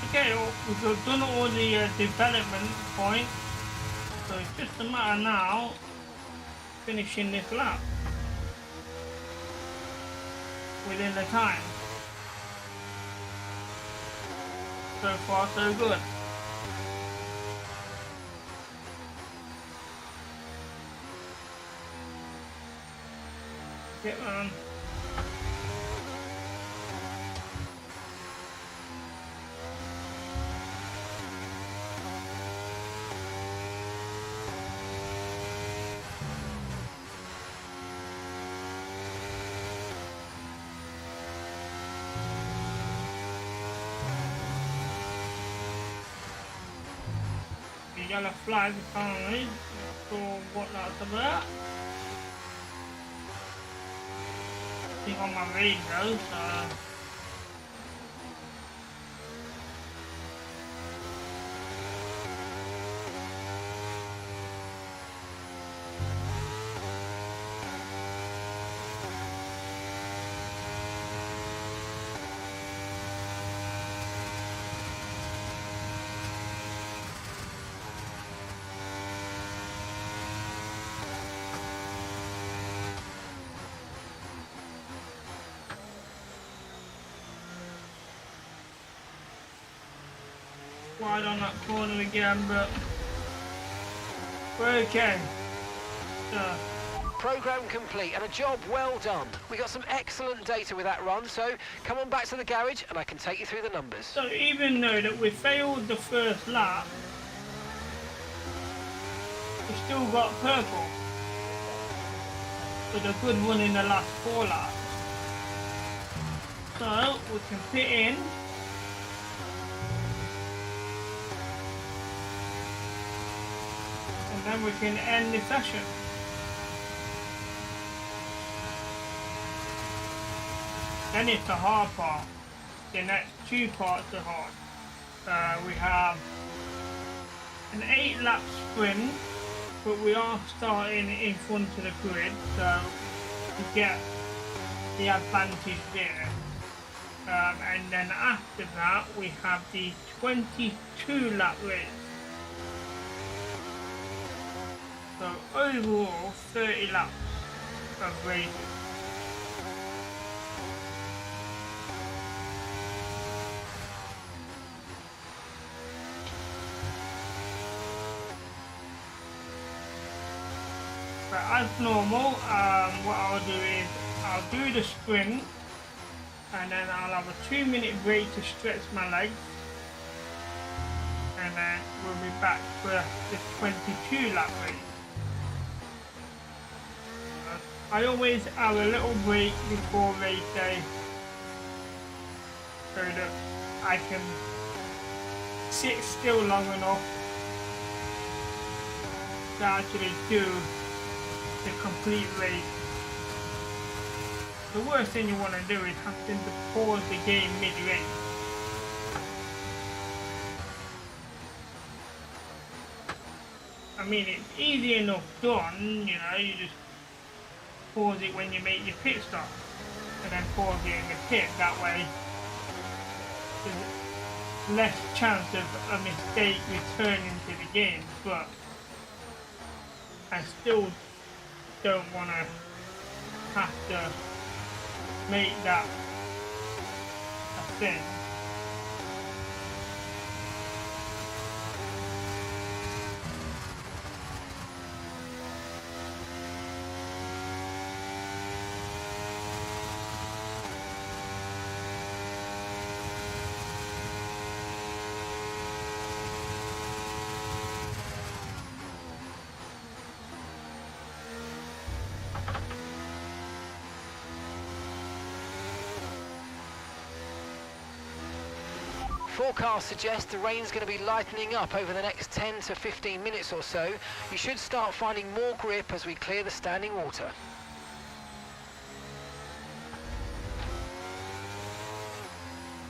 Okay, we've done all the development points, so it's just a matter now finishing this lap within the time. So far so good. Get on. The yellow flag finally. Not sure what that's about. On my radio, so wide on that corner again, but we're okay. So, Program complete and a job well done. We got some excellent data with that run, so come on back to the garage and I can take you through the numbers. so even though that we failed the first lap, we still got purple with a good run in the last 4 laps. So we can pit in. And then we can end the session. Then it's the hard part. The next 2 parts are hard. We have an 8 lap sprint, but we are starting in front of the grid, so we get the advantage there. And then after that we have the 22 lap race. So overall 30 laps of racing. But as normal, what I'll do is I'll do the sprint and then I'll have a 2-minute break to stretch my legs, and then we'll be back for the 22 lap race. I always have a little break before race day so that I can sit still long enough to actually do the complete race. The worst thing you want to do is having to pause the game mid-race. I mean, it's easy enough done, you know, you just pause it when you make your pit stop and then pause it in the pit. That way there's less chance of a mistake returning to the game, but I still don't want to have to make that a thing. Forecasts suggest the rain's going to be lightening up over the next 10 to 15 minutes or so. You should start finding more grip as we clear the standing water.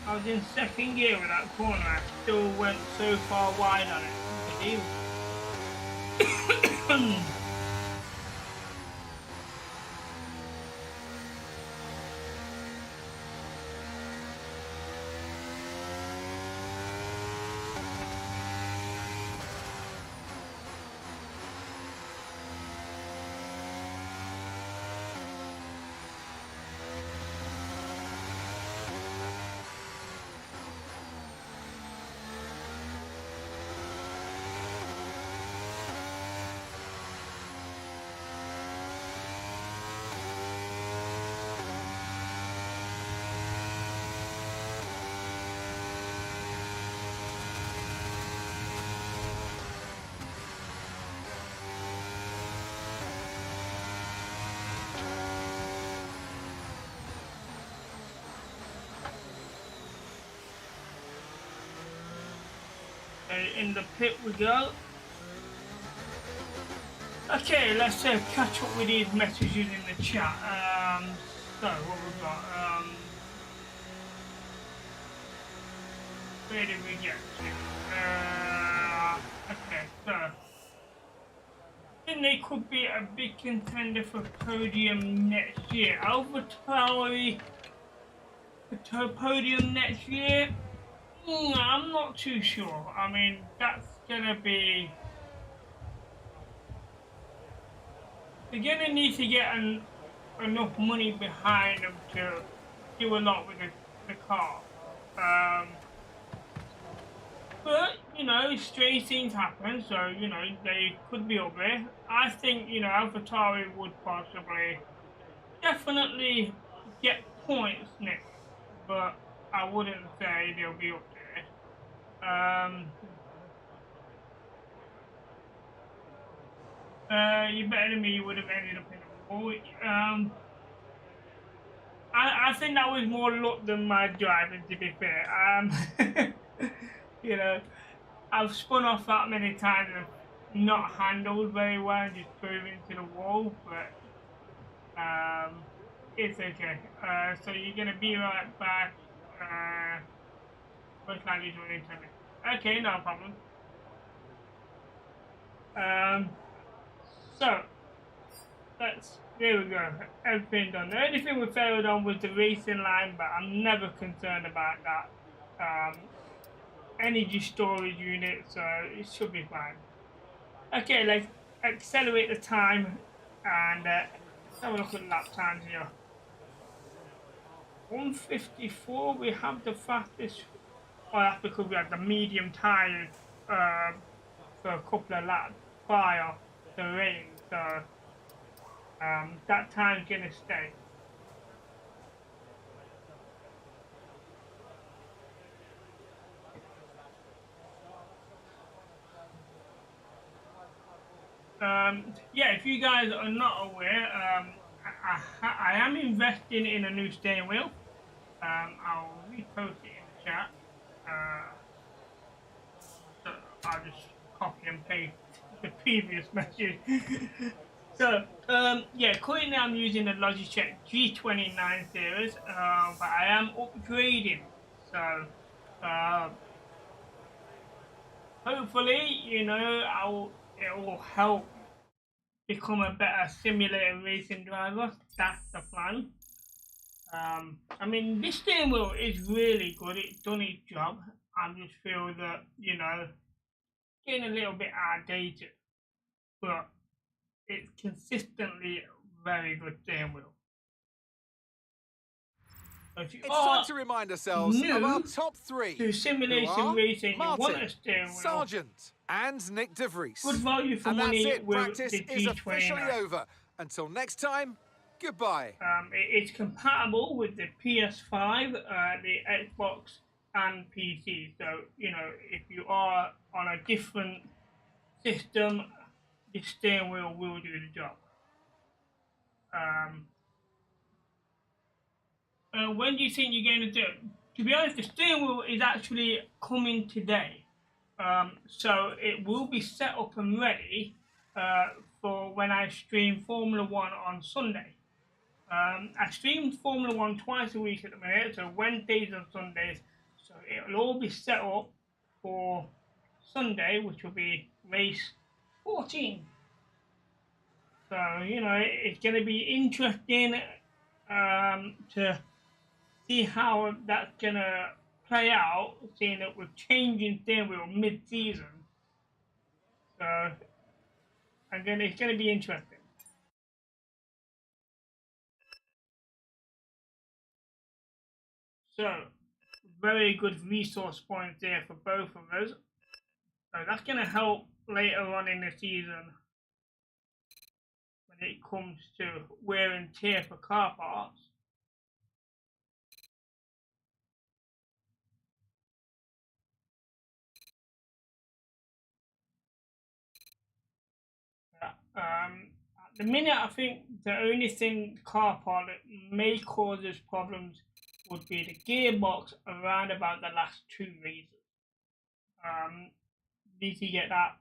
I was in second gear with that corner, I still went so far wide on it. in the pit we go. Okay, let's catch up with these messages in the chat. So what we've got? Where did we get to? Okay, so I think they could be a big contender for podium next year. AlphaTauri for podium next year? I'm not too sure. I mean, that's gonna be. They're gonna need to get enough money behind them to do a lot with the car. But, you know, strange things happen, so, you know, they could be up there. I think, you know, AlphaTauri would possibly definitely get points next, but I wouldn't say they'll be up there. You better than me, you would have ended up in the wall. I think that was more luck than my driving, to be fair. You know, I've spun off that many times and not handled very well and just drove into the wall, but it's okay. So you're gonna be right back. Most likely running 10 minutes. Okay, no problem. So there we go. Everything done. The only thing we failed on was the racing line, but I'm never concerned about that. Energy storage unit, so it should be fine. Okay, let's accelerate the time and let's have a look at lap times here. 154, we have the fastest. Oh, that's because we had the medium tyres for a couple of laps prior to rain, so that time's gonna stay. Yeah, if you guys are not aware, I am investing in a new steering wheel. I'll repost it in the chat. So I'll just copy and paste the previous message. So, yeah, currently I'm using the Logitech G29 series, but I am upgrading. So, hopefully, you know, it will help become a better simulator racing driver. That's the plan. I mean, this steering wheel is really good. It's done its job. I just feel that, you know, getting a little bit outdated, but it's consistently very good steering wheel. It's time to remind ourselves of our top three. To simulation racing, Martin, you want a steering wheel. Sargent, and Nick De Vries. Good value for and money that's it. with Practice the is G29. officially over. Until next time, goodbye. It's compatible with the PS5, the Xbox, and PC. So, you know, if you are on a different system, the steering wheel will do the job. When do you think you're going to do it? To be honest, the steering wheel is actually coming today. So it will be set up and ready for when I stream Formula 1 on Sunday. I stream Formula 1 twice a week at the minute, so Wednesdays and Sundays. So it'll all be set up for Sunday, which will be race 14. So, you know, it's going to be interesting to see how that's going to play out, seeing that we're changing steering wheel mid-season. So, it's going to be interesting. So, very good resource points there for both of us. So that's going to help later on in the season when it comes to wear and tear for car parts. At the minute, I think the only thing car part that may cause us problems would be the gearbox around about the last two races. need to get that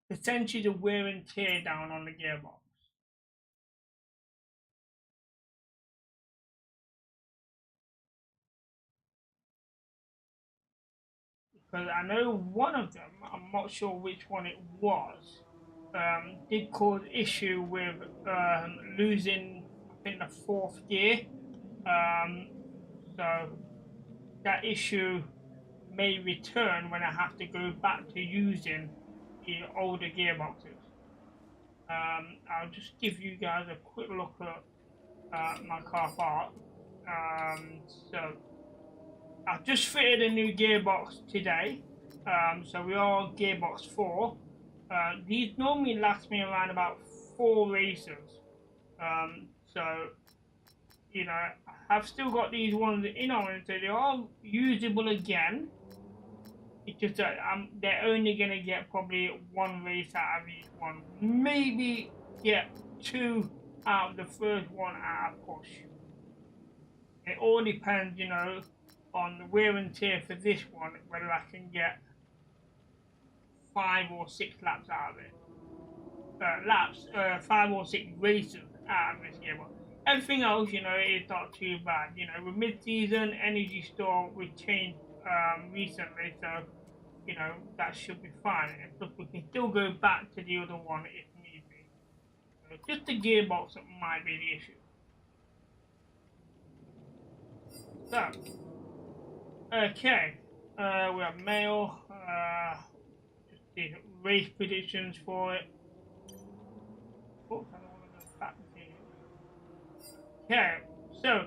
percentage of wear and tear down on the gearbox. Because I know one of them, I'm not sure which one it was, did cause issue with losing, I think, the fourth gear. So that issue may return when I have to go back to using the older gearboxes. I'll just give you guys a quick look at my car park. So I've just fitted a new gearbox today. So we are on gearbox 4. These normally last me around about 4 races. So, you know, I've still got these ones in on, so they are usable again. It's just that they're only going to get probably 1 race out of each one. Maybe get 2 out of the first one at a push. It all depends, you know, on the wear and tear for this one, whether I can get 5 or 6 laps out of it. 5 or 6 races out of this game. Everything else, you know, is not too bad. You know, with mid-season, energy store we changed recently, so you know that should be fine. But we can still go back to the other one if need be. So just the gearbox might be the issue. So, okay, we have mail. Just the race predictions for it. Oh, I don't want to go back there. Okay, so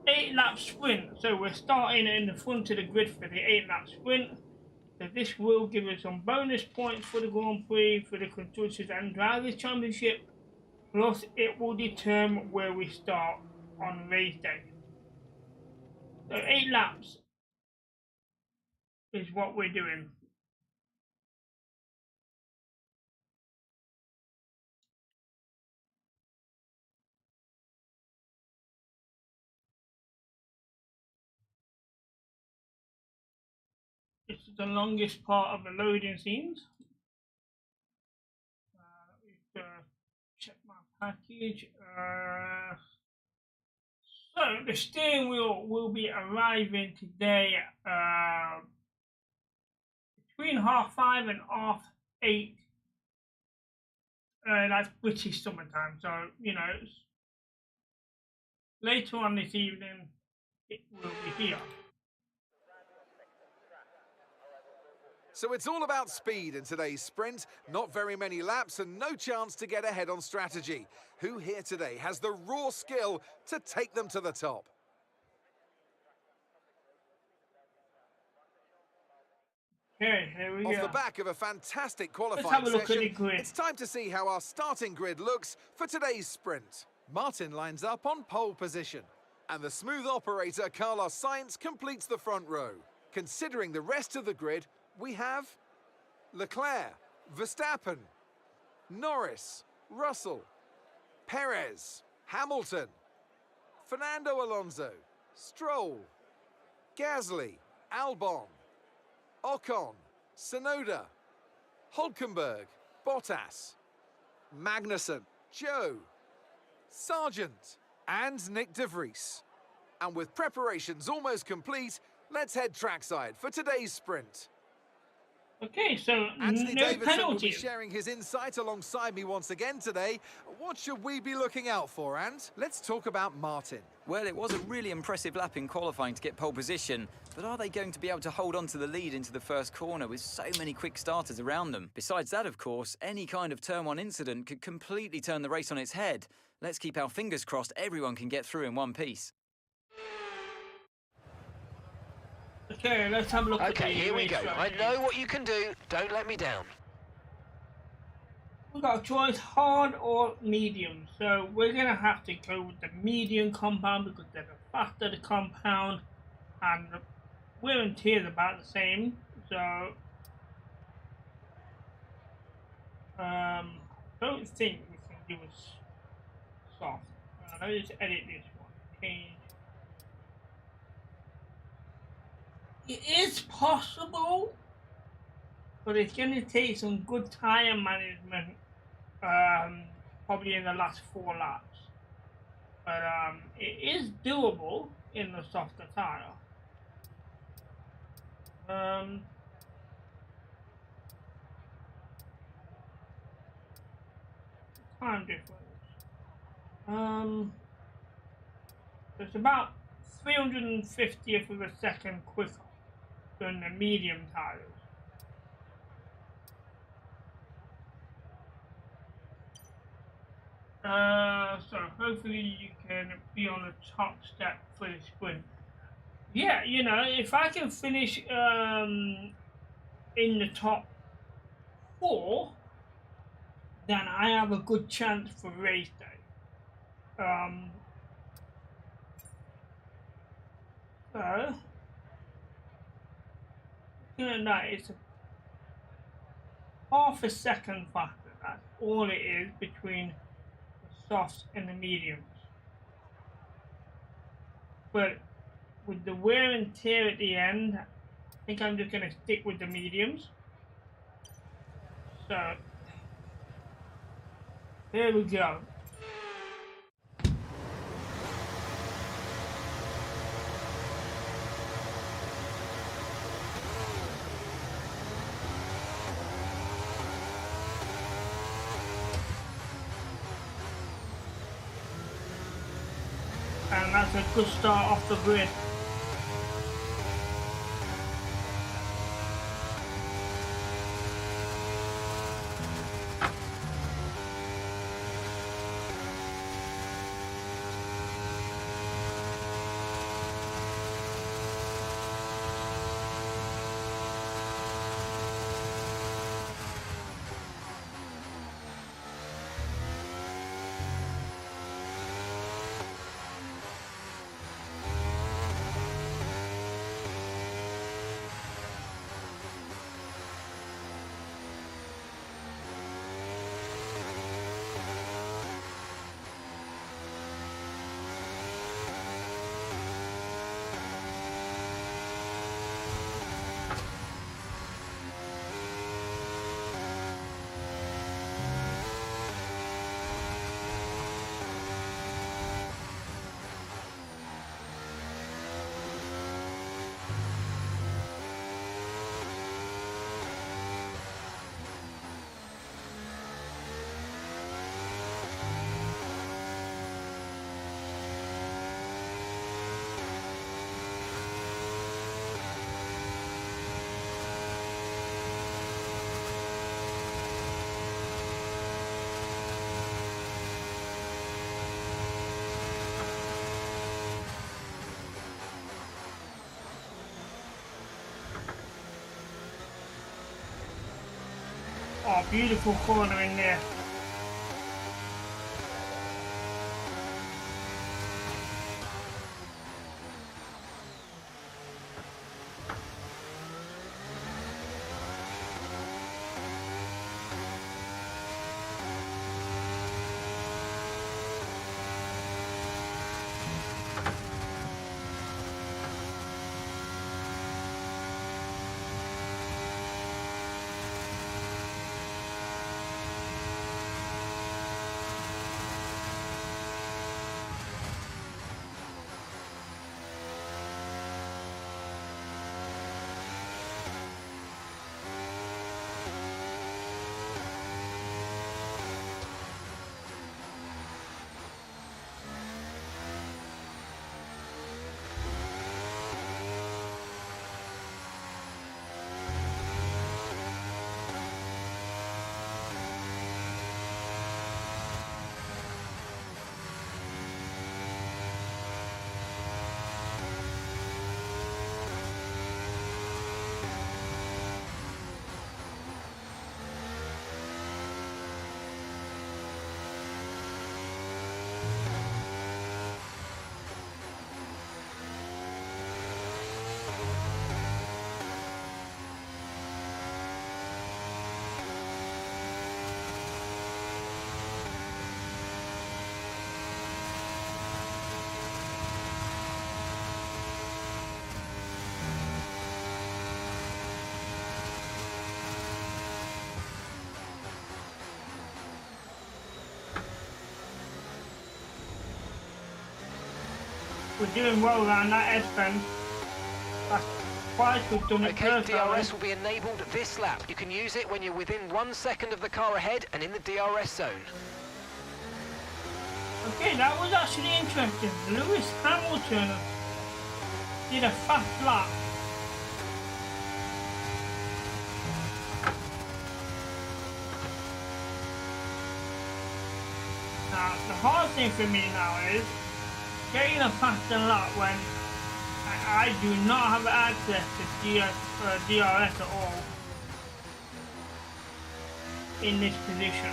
8-lap sprint. So we're starting in the front of the grid for the 8-lap sprint. So this will give us some bonus points for the Grand Prix, for the Constructors and Drivers Championship. Plus, it will determine where we start on race day. So 8 laps is what we're doing. This is the longest part of the loading scenes. Check my package. So the steering wheel will be arriving today between 5:30 and 8:30. That's British summertime, so you know later on this evening it will be here. So it's all about speed in today's sprint. Not very many laps and no chance to get ahead on strategy. Who here today has the raw skill to take them to the top? Okay, here we go. Off the back of a fantastic qualifying Let's have a look session, at the grid. it's time to see how our starting grid looks for today's sprint. Martin lines up on pole position, and the smooth operator Carlos Sainz completes the front row. Considering the rest of the grid, we have Leclerc, Verstappen, Norris, Russell, Perez, Hamilton, Fernando Alonso, Stroll, Gasly, Albon, Ocon, Tsunoda, Hulkenberg, Bottas, Magnussen, Joe, Sargent, and Nick de Vries. And with preparations almost complete, let's head trackside for today's sprint. Okay, so Anthony no Davidson penalty. will be sharing his insight alongside me once again today. What should we be looking out for, Ant? Let's talk about Martin. Well, it was a really impressive lap in qualifying to get pole position, but are they going to be able to hold on to the lead into the first corner with so many quick starters around them? Besides that, of course, any kind of turn 1 incident could completely turn the race on its head. Let's keep our fingers crossed everyone can get through in one piece. Okay, let's have a look at the here we go. strategy. I know what you can do. Don't let me down. We've got a choice, hard or medium. So we're going to have to go with the medium compound because they're the faster the compound and the wear and tear is about the same. So I don't think we can do a soft. Let's edit this one. Change. It is possible but it's going to take some good tyre management, probably in the last 4 laps. But it is doable in the softer tyre. Time difference. It's about 350th of a second quicker than the medium tyres. So hopefully you can be on the top step for the sprint. Yeah, you know, if I can finish in the top 4, then I have a good chance for race day. So, looking at that, it's half a second faster. That's all it is between the softs and the mediums. But with the wear and tear at the end, I think I'm just going to stick with the mediums. So, there we go. And that's a good start off the grid. Oh, beautiful corner in there. We're doing well around that edge bend. That's twice we've done it Okay, perfectly. DRS will be enabled this lap. You can use it when you're within 1 second of the car ahead and in the DRS zone. Okay, that was actually interesting. Lewis Hamilton did a fast lap. Now, the hard thing for me now is getting a faster lap when I do not have access to DRS at all in this position.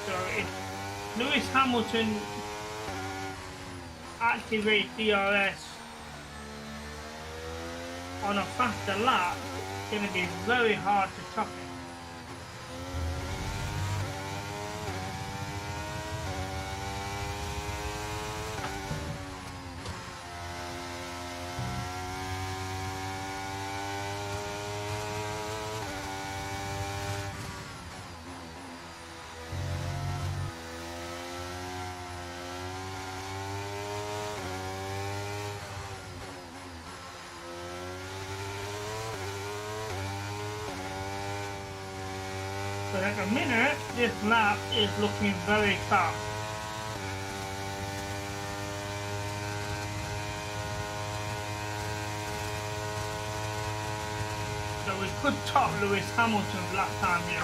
So if Lewis Hamilton activates DRS on a faster lap, it's going to be very hard to top it. But at the minute, this lap is looking very fast. So we could top Lewis Hamilton's lap time here.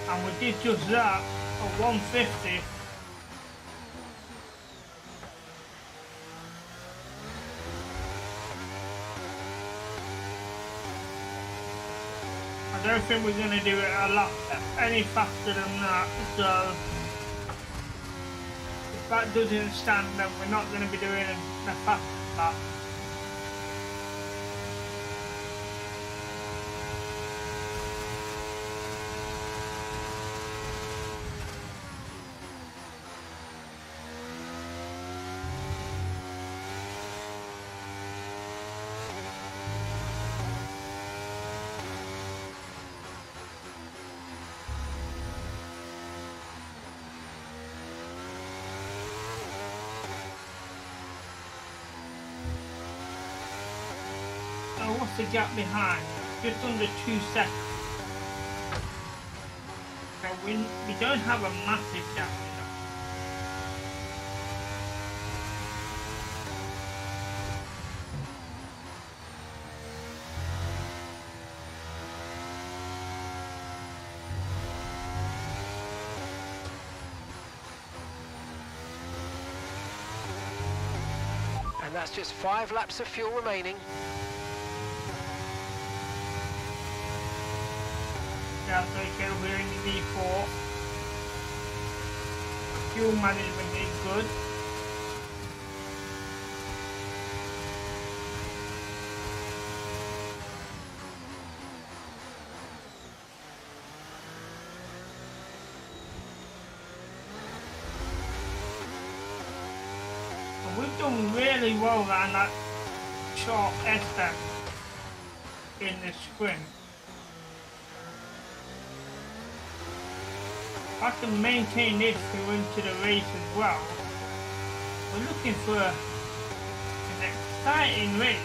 And we did just that. 150. I don't think we're going to do it a lot any faster than that, so if that doesn't stand, then we're not going to be doing a faster lap. What's the gap behind? Just under 2 seconds. So we don't have a massive gap. And that's just 5 laps of fuel remaining. That's okay, we're in the V4. Fuel management is good. And we've done really well around that short S-step in the sprint. I can maintain this through into the race as well. We're looking for an exciting race.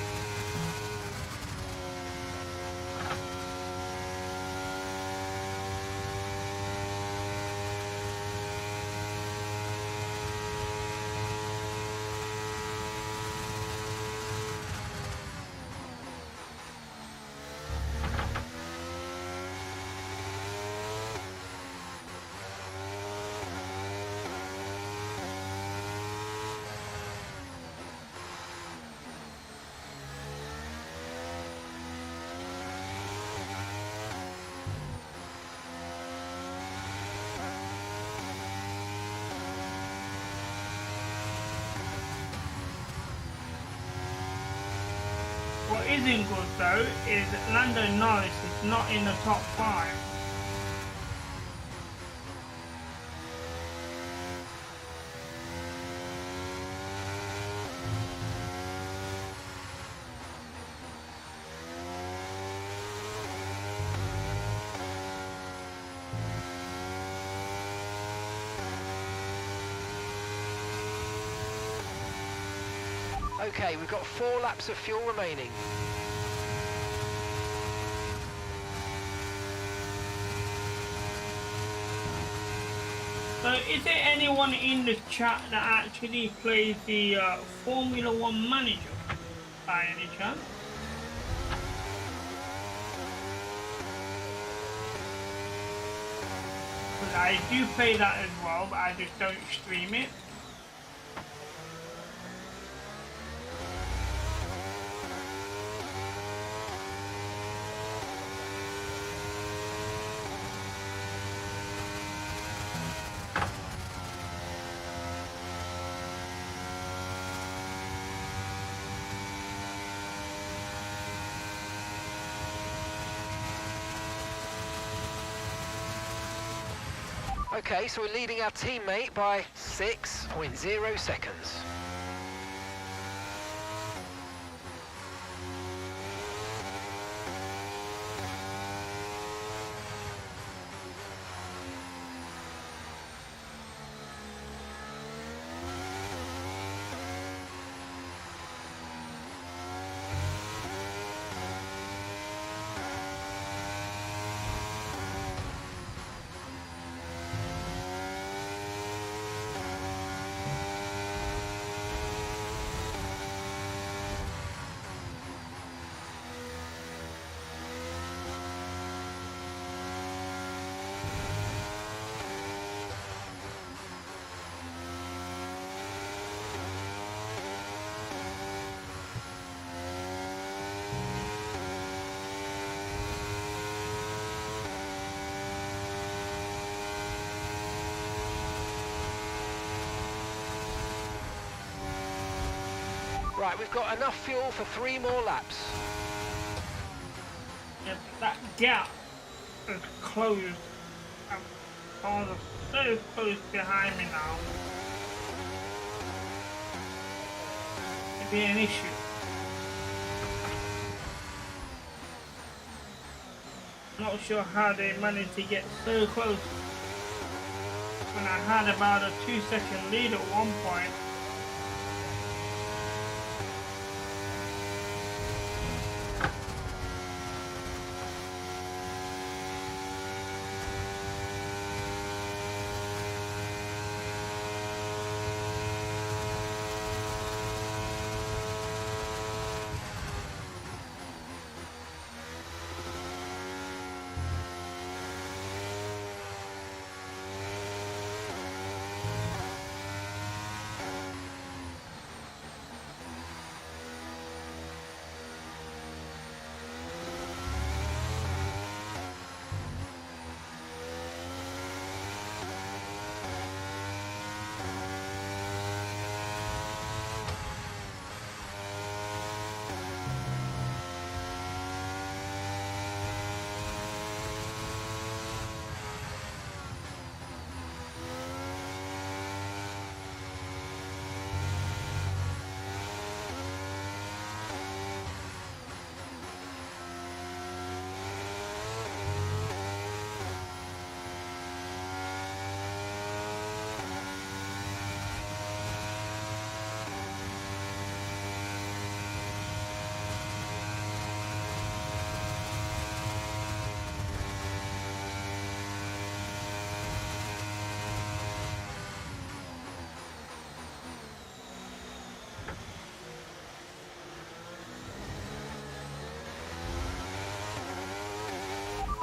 What isn't good though is that Lando Norris is not in the top 5. Okay, we've got 4 laps of fuel remaining. So is there anyone in the chat that actually plays the Formula 1 Manager by any chance? Because I do play that as well, but I just don't stream it. Okay, so we're leading our teammate by 6.0 seconds. Right, we've got enough fuel for 3 more laps. Yeah, that gap is closed. Cars are so close behind me now. It'd be an issue. Not sure how they managed to get so close when I had about a 2-second lead at one point.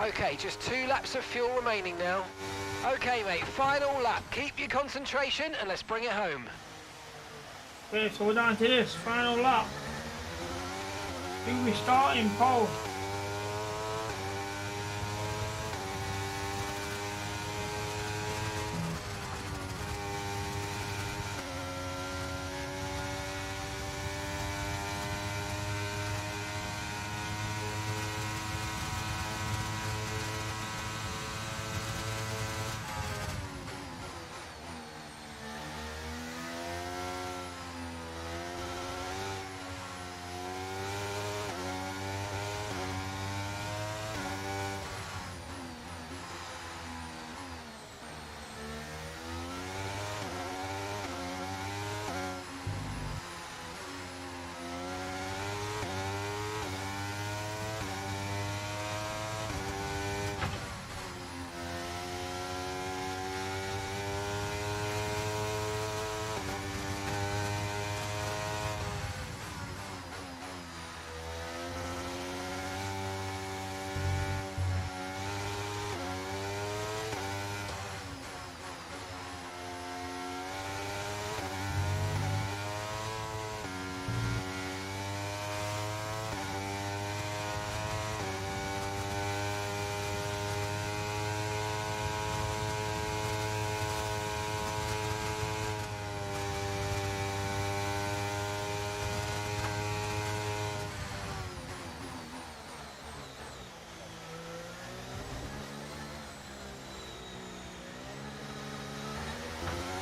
Okay, just 2 laps of fuel remaining now. Okay, mate, final lap. Keep your concentration and let's bring it home. Okay, so we're down to this final lap. Do we start in pole?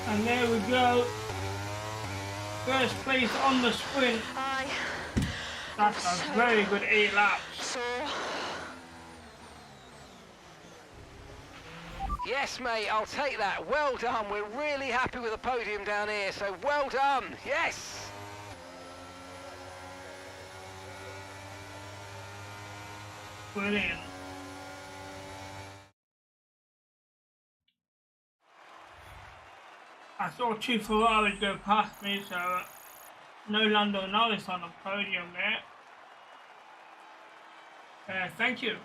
And there we go. First place on the sprint. That's a very good 8 laps. Yes, mate, I'll take that. Well done. We're really happy with the podium down here, so well done. Yes. Brilliant. I saw 2 Ferraris go past me, so no Lando Norris on the podium there. Thank you.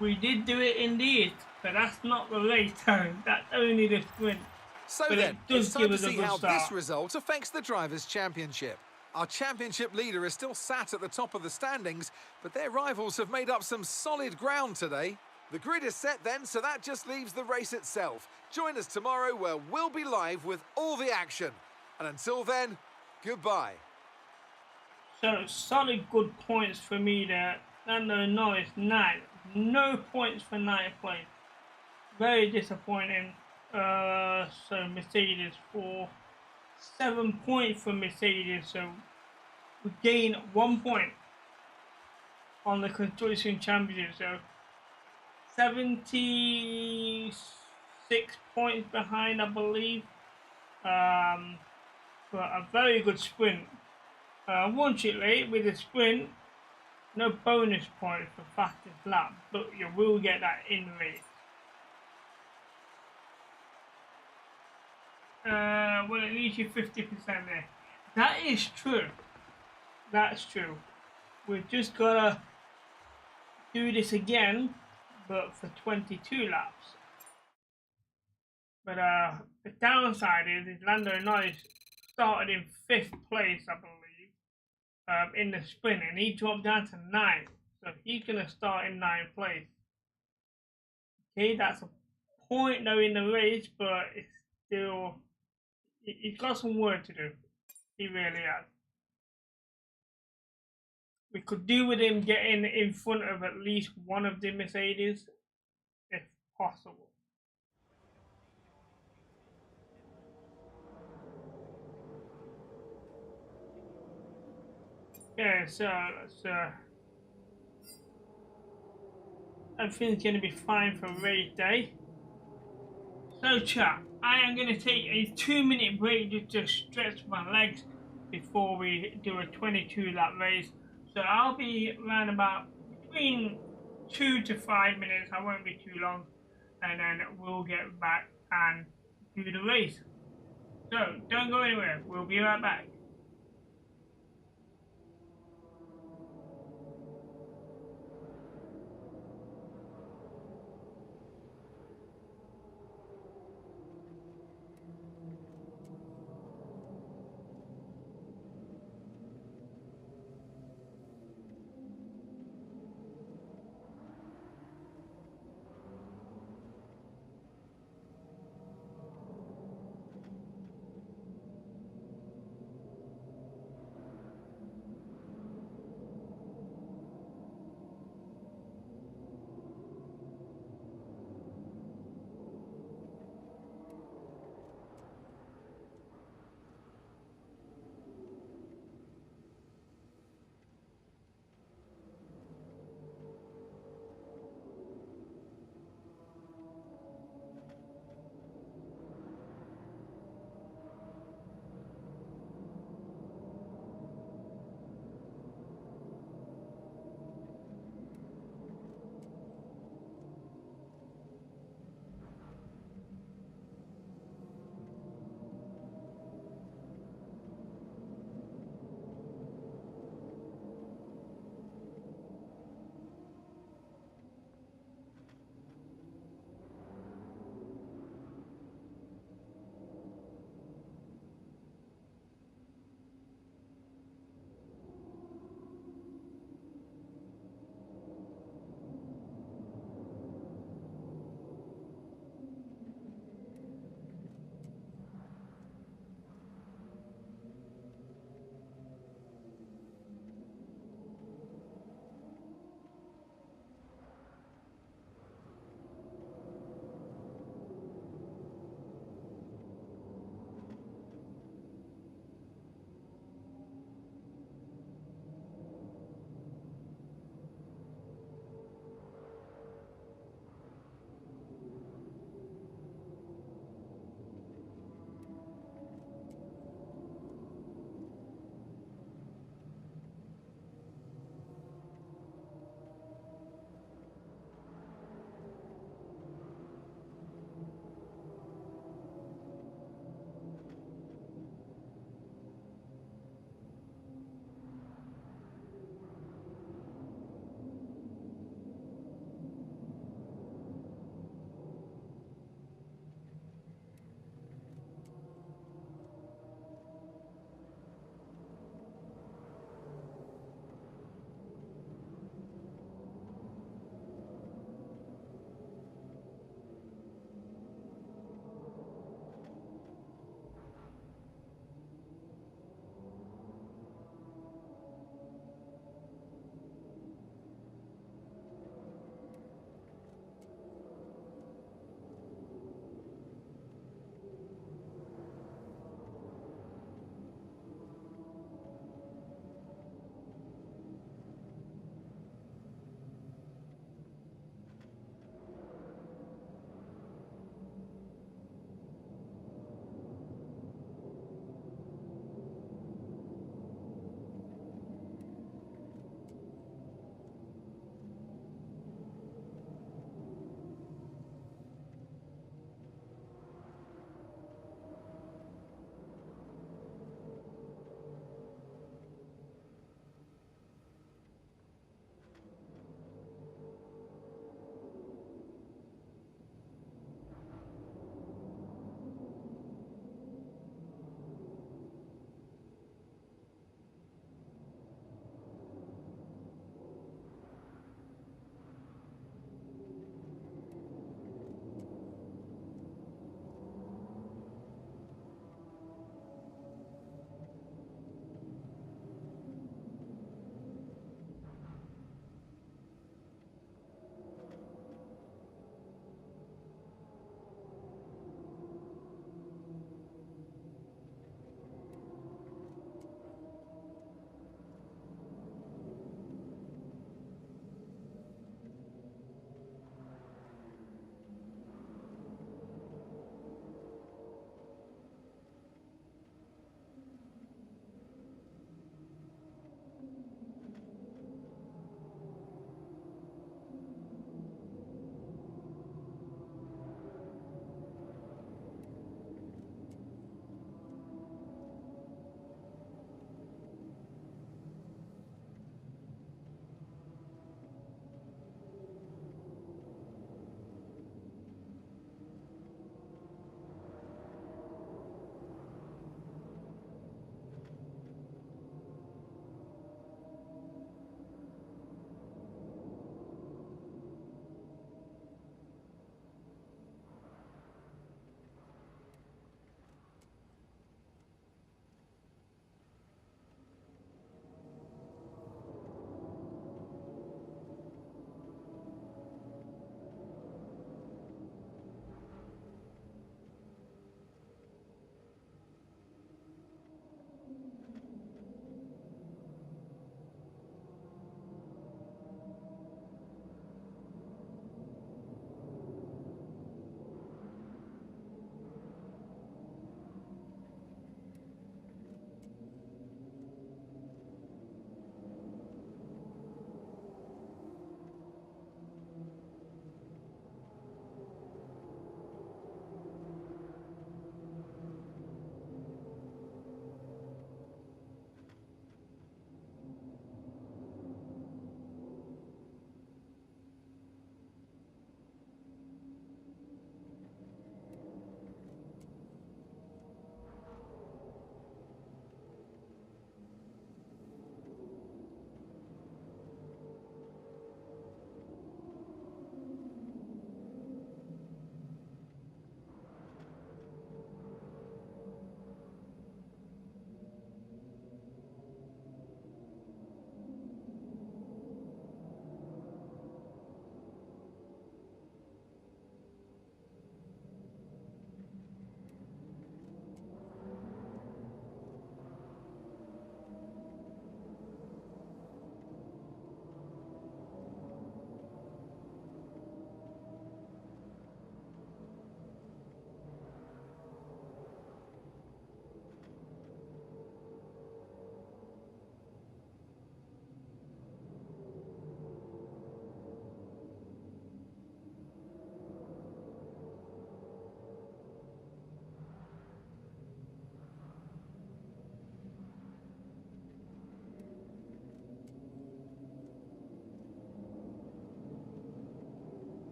We did do it indeed, but that's not the race time. That's only the sprint. So but then, it does it's time give to us a see good how start. this result affects the Drivers' Championship. Our championship leader is still sat at the top of the standings, but their rivals have made up some solid ground today. The grid is set then, so that just leaves the race itself. Join us tomorrow where we'll be live with all the action. And until then, goodbye. So, solid good points for me there. Lando Norris, 9. No points for 9th place. Very disappointing. So, Mercedes 4. 7 points for Mercedes, so we gain 1 point on the Construction Championship. So, 76 points behind, I believe. But a very good sprint. Unfortunately, with the sprint, no bonus points for fastest lap, but you will get that in race. Well, it leaves you 50% there. That is true. That's true. We've just gotta do this again, but for 22 laps. But the downside is Lando Norris started in 5th place, I believe, in the sprint, and he dropped down to 9th. So he's gonna start in 9th place. Okay, that's a point though in the race, but it's still, he's got some work to do. He really has. We could do with him getting in front of at least one of the Mercedes, if possible. Yeah, so everything's going to be fine for race day. So chat, I am going to take a 2-minute break just to stretch my legs before we do a 22 lap race. So I'll be around about between 2 to 5 minutes, I won't be too long, and then we'll get back and do the race. So don't go anywhere, we'll be right back.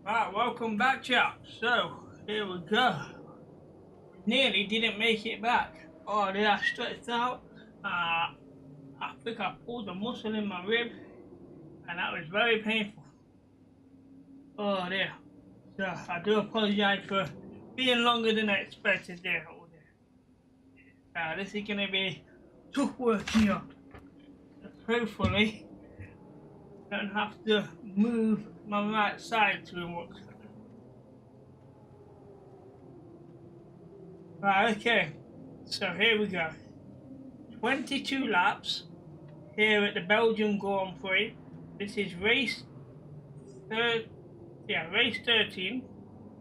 Right, welcome back, chaps. So, here we go. Nearly didn't make it back. Oh, did I stretched out? I think I pulled a muscle in my rib, and that was very painful. Oh dear. So, I do apologise for being longer than I expected there. Oh dear. This is going to be tough work here. Hopefully, I don't have to move my right side too much. Right, okay, so here we go. 22 laps here at the Belgian Grand Prix. This is race 13,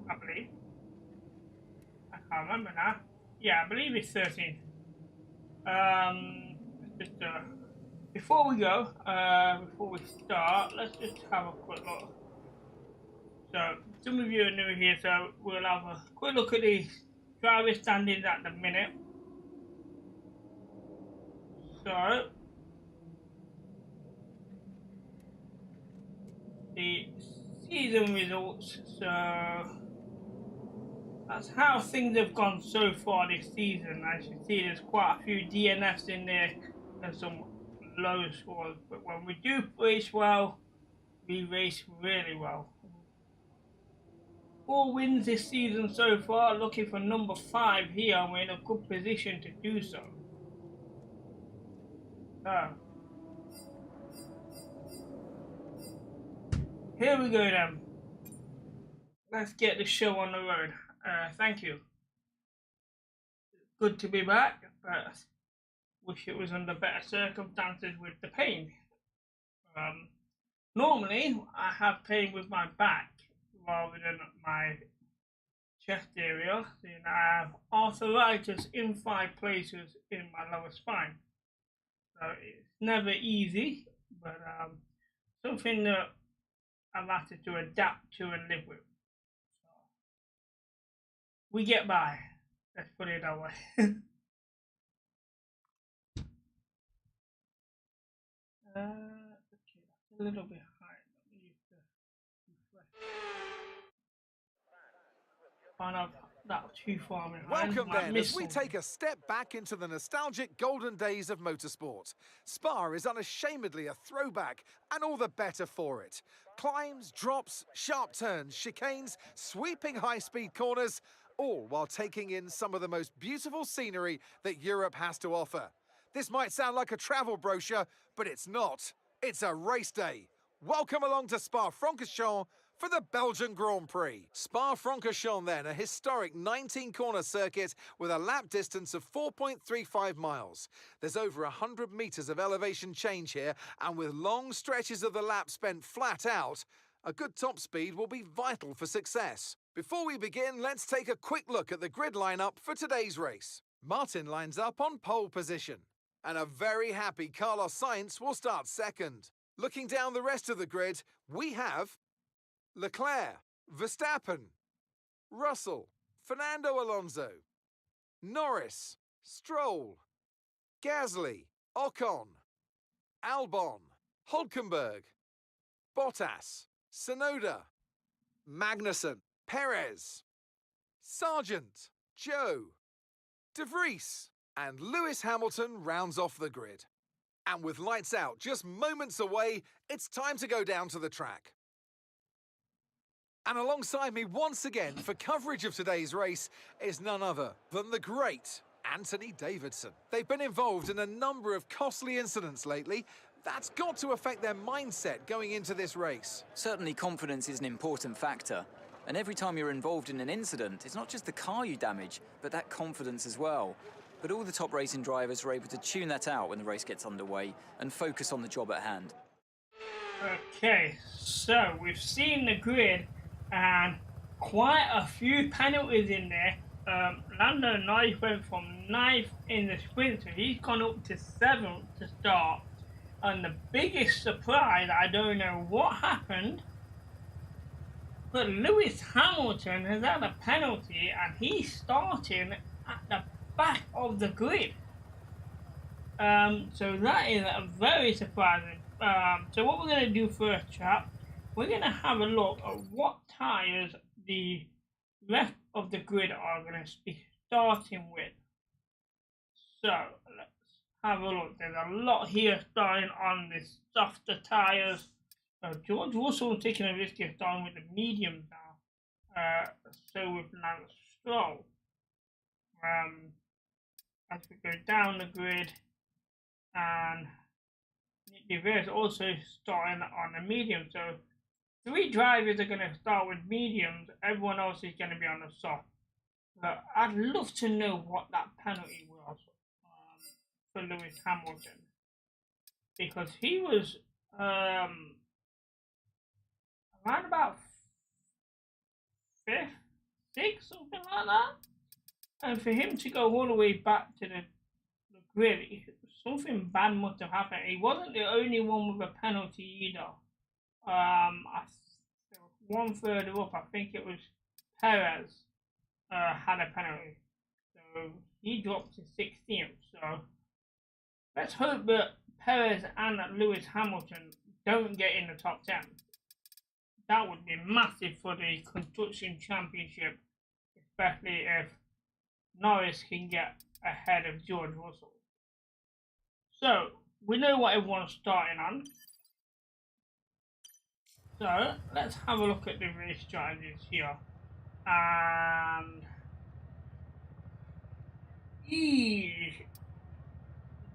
I believe. I can't remember now. Yeah, I believe it's 13. Before we go, before we start, let's just have a quick look. So, some of you are new here, so we'll have a quick look at the driver standings at the minute. So, the season results. So, that's how things have gone so far this season. As you see, there's quite a few DNFs in there and some low scores. But when we do race well, we race really well. 4 wins this season so far, looking for number 5 here, and we're in a good position to do so. Here we go then. Let's get the show on the road. Thank you. Good to be back, but wish it was under better circumstances with the pain. Normally, I have pain with my back rather than my chest area, and I have arthritis in 5 places in my lower spine. So it's never easy, but something that I've had to adapt to and live with. So we get by, let's put it that way. Okay, that's a little bit high. Let me use the refresh. Find out that too far behind. Welcome then, as we take a step back into the nostalgic golden days of motorsport. Spa is unashamedly a throwback, and all the better for it. Climbs, drops, sharp turns, chicanes, sweeping high-speed corners, all while taking in some of the most beautiful scenery that Europe has to offer. This might sound like a travel brochure, but it's not. It's a race day. Welcome along to Spa-Francorchamps for the Belgian Grand Prix. Spa-Francorchamps then, a historic 19-corner circuit with a lap distance of 4.35 miles. There's over 100 metres of elevation change here, and with long stretches of the lap spent flat out, a good top speed will be vital for success. Before we begin, let's take a quick look at the grid lineup for today's race. Martin lines up on pole position, and a very happy Carlos Sainz will start second. Looking down the rest of the grid, we have Leclerc, Verstappen, Russell, Fernando Alonso, Norris, Stroll, Gasly, Ocon, Albon, Hülkenberg, Bottas, Tsunoda, Magnussen, Perez, Sargent, Joe, De Vries, and Lewis Hamilton rounds off the grid. And with lights out just moments away, it's time to go down to the track. And alongside me once again for coverage of today's race is none other than the great Anthony Davidson. They've been involved in a number of costly incidents lately. That's got to affect their mindset going into this race. Certainly confidence is an important factor. And every time you're involved in an incident, it's not just the car you damage, but that confidence as well. But all the top racing drivers are able to tune that out when the race gets underway and focus on the job at hand. Okay, so we've seen the grid and quite a few penalties in there. Lando Norris went from 9th in the sprint, so he's gone up to 7th to start. And the biggest surprise, I don't know what happened, but Lewis Hamilton has had a penalty and he's starting at the back of the grid. So that is very surprising. So what we're going to do first, chap, we're going to have a look at what tyres the rest of the grid are going to be starting with. So let's have a look. There's a lot here starting on the softer tyres. George Russell taking a risk of starting with the mediums now. So with Lance Stroll. As we go down the grid, and Nick DeVries is also starting on a medium. So 3 drivers are going to start with mediums. Everyone else is going to be on the soft. But I'd love to know what that penalty was for Lewis Hamilton, because he was around about 5th, 6th, something like that. And for him to go all the way back to the grid, something bad must have happened. He wasn't the only one with a penalty either. One further up, I think it was Perez had a penalty. So he dropped to 16th. So let's hope that Perez and Lewis Hamilton don't get in the top 10. That would be massive for the Construction Championship, especially if Norris can get ahead of George Russell. So we know what everyone's starting on. So let's have a look at the race strategies here. And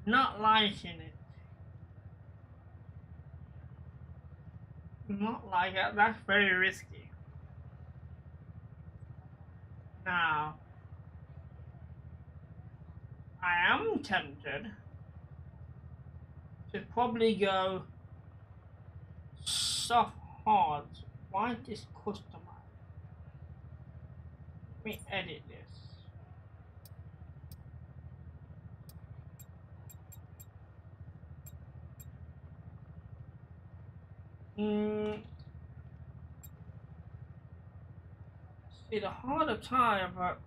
not liking it. Not like that. That's very risky. Now, I am tempted to probably go soft hard. Why this customize? Let me edit this. See, the harder tyre, but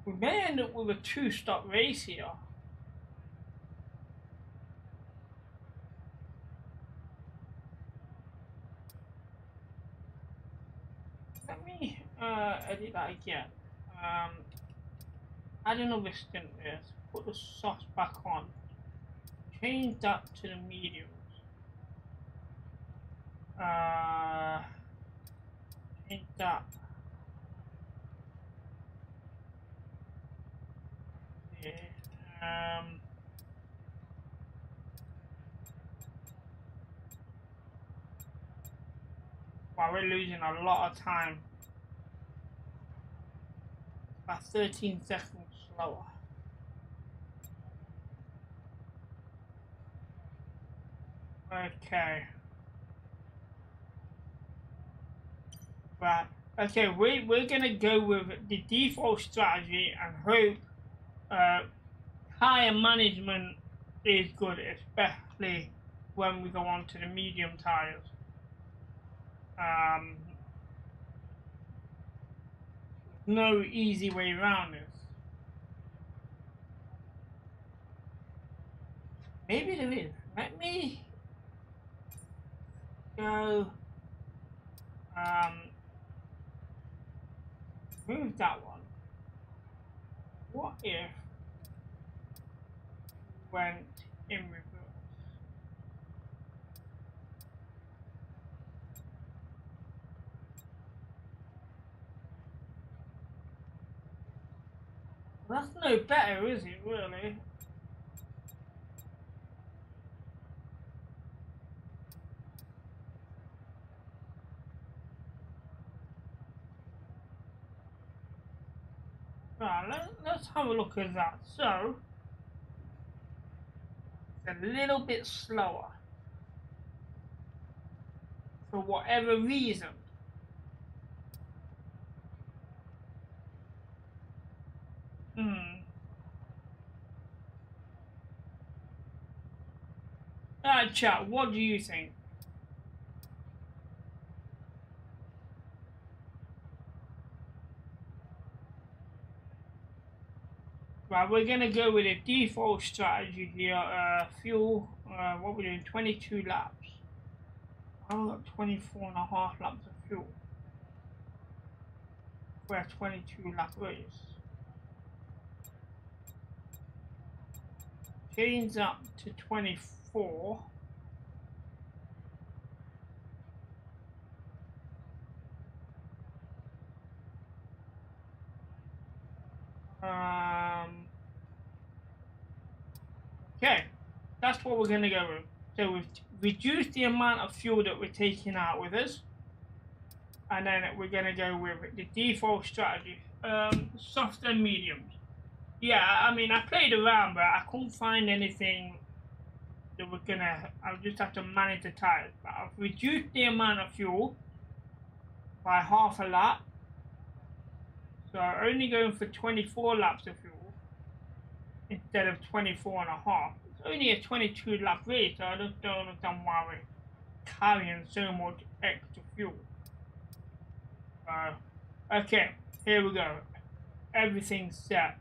we may end up with a 2-stop race here. Let me edit that again. Add another stint there. Put the softs back on. Change that to the mediums. Change that. Yeah. Wow, we're losing a lot of time. About 13 seconds slower. Okay. Right. Okay, we're gonna go with the default strategy and hope tyre management is good, especially when we go on to the medium tyres. No easy way around this. Maybe there is. Let me go move that one. What if went in reverse? That's no better, is it, really? Right, let's have a look at that. So, it's a little bit slower. For whatever reason. Chat, what do you think? Right, we're gonna go with a default strategy here. Fuel, what we're doing, 22 laps. I've got 24.5 laps of fuel. We're a 22 lap race. Change up to 24. Okay, that's what we're gonna go with. So we've reduced the amount of fuel that we're taking out with us, and then we're gonna go with the default strategy, soft and mediums. Yeah, I mean, I played around, but I couldn't find anything that we're gonna. I'll just have to manage the tires. But I've reduced the amount of fuel by half a lap, so I'm only going for 24 laps of fuel instead of 24.5. It's only a 22 lap race, so I just don't understand why we're carrying so much extra fuel. Okay, here we go. Everything's set.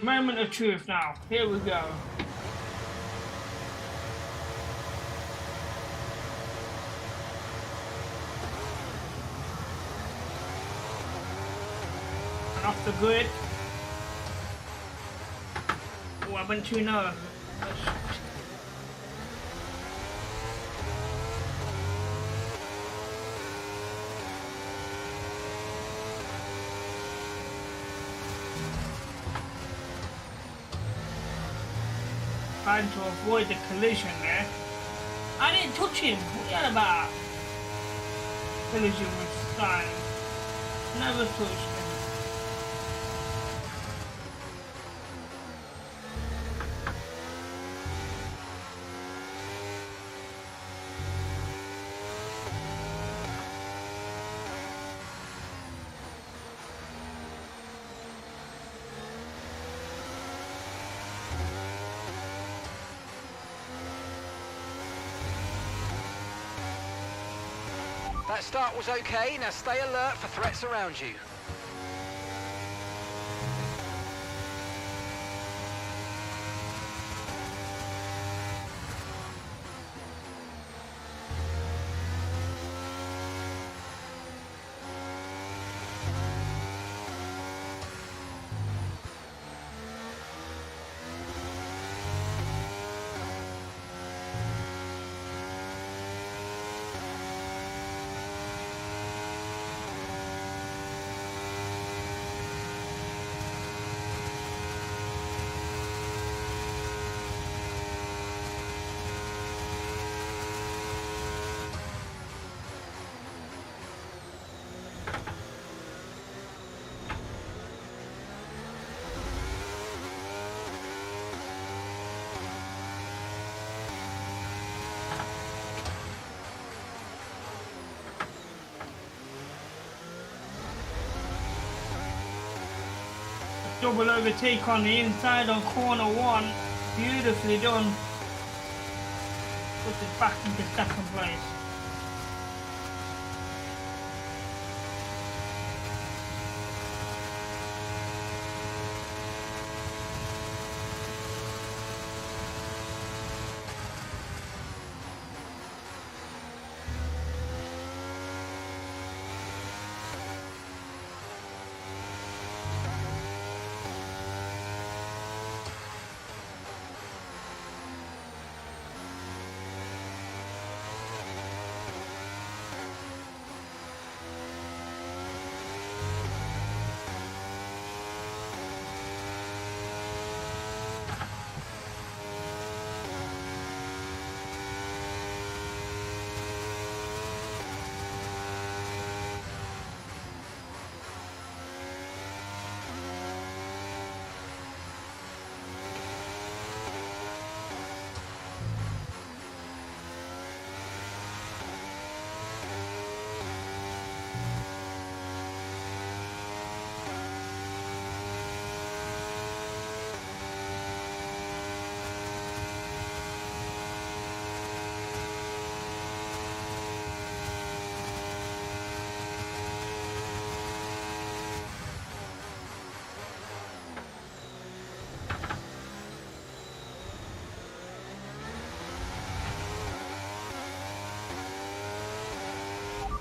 Moment of truth now. Here we go. And off the grid. Oh, I went too narrow. Trying to avoid the collision there. I didn't touch him. What are you on about? Collision with sign. Never touched him. That start was okay, now stay alert for threats around you. Double overtake on the inside on corner one. Beautifully done. Puts it back into second place.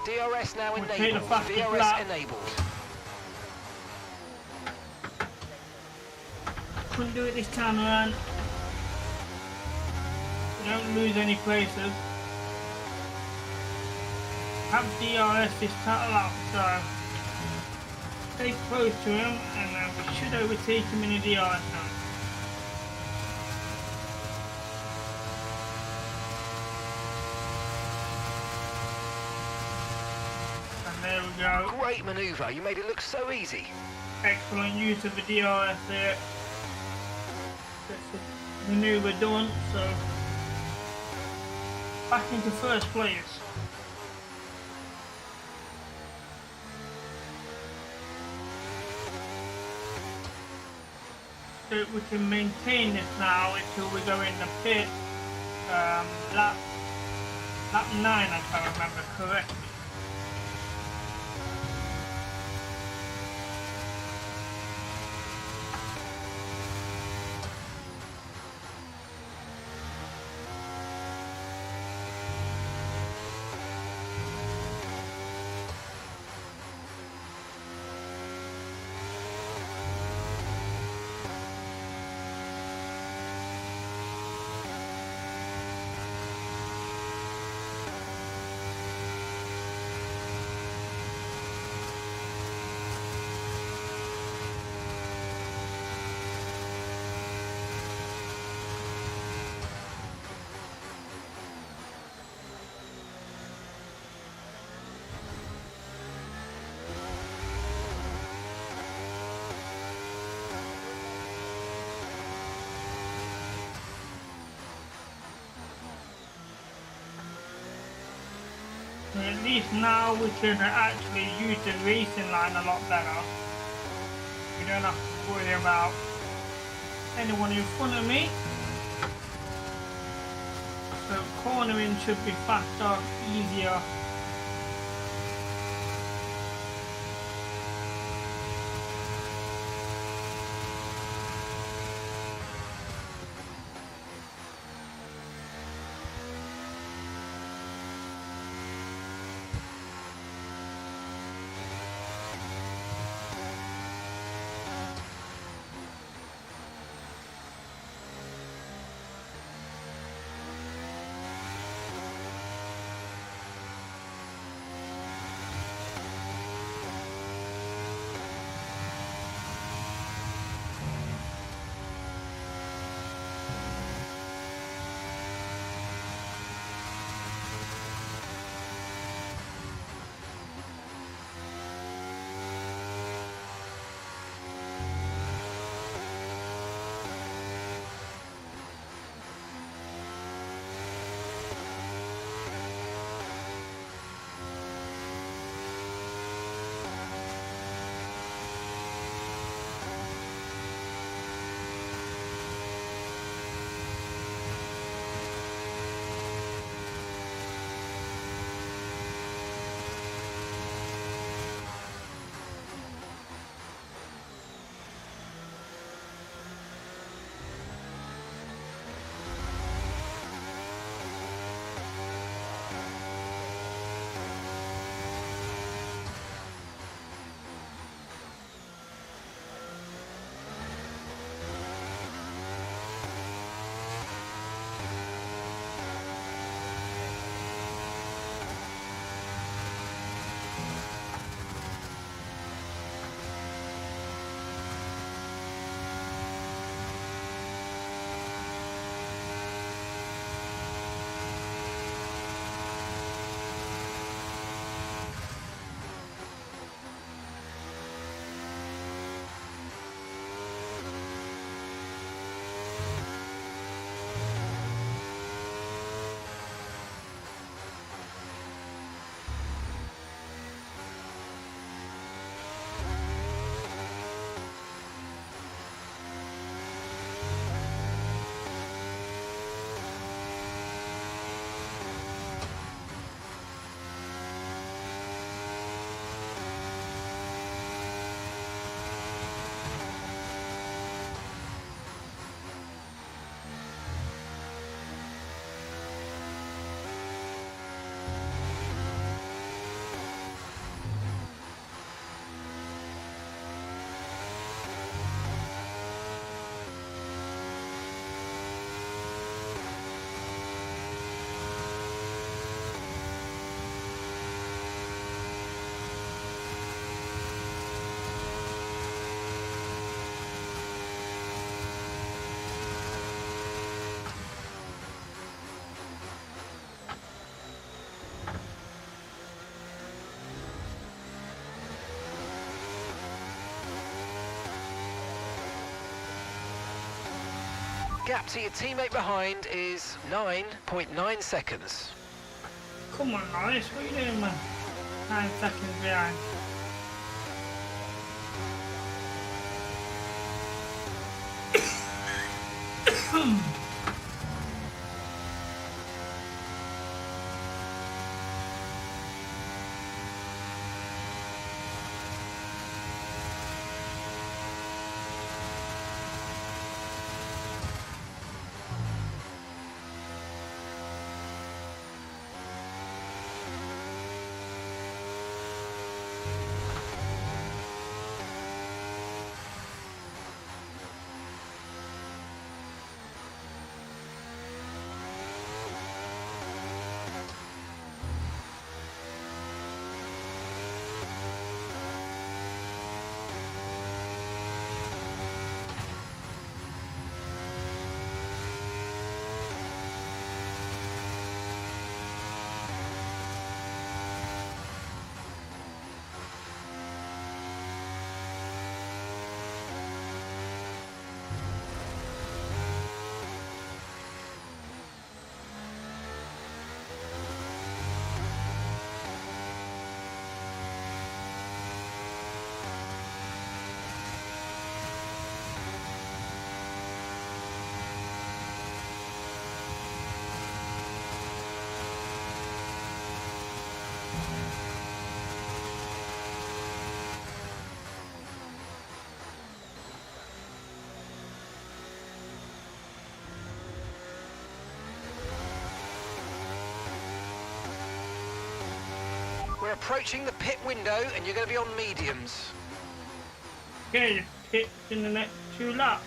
DRS now We'll take enabled. the fastest DRS lap. enabled. Couldn't do it this time around. We don't lose any places. Have DRS this time lap, so stay close to him, and we should overtake him in the DRS now. And there we go. Great manoeuvre. You made it look so easy. Excellent use of the DRS there. That's the manoeuvre done, so back into first place. So we can maintain this now until we go in the pit, lap 9 if I remember correctly. So at least now we can actually use the racing line a lot better. We don't have to worry about anyone in front of me. So cornering should be faster, easier. gap to your teammate behind is 9.9 seconds. Come on, Norris, what are you doing, man? 9 seconds behind. We're approaching the pit window and you're going to be on mediums. Okay, pit in the next 2 laps.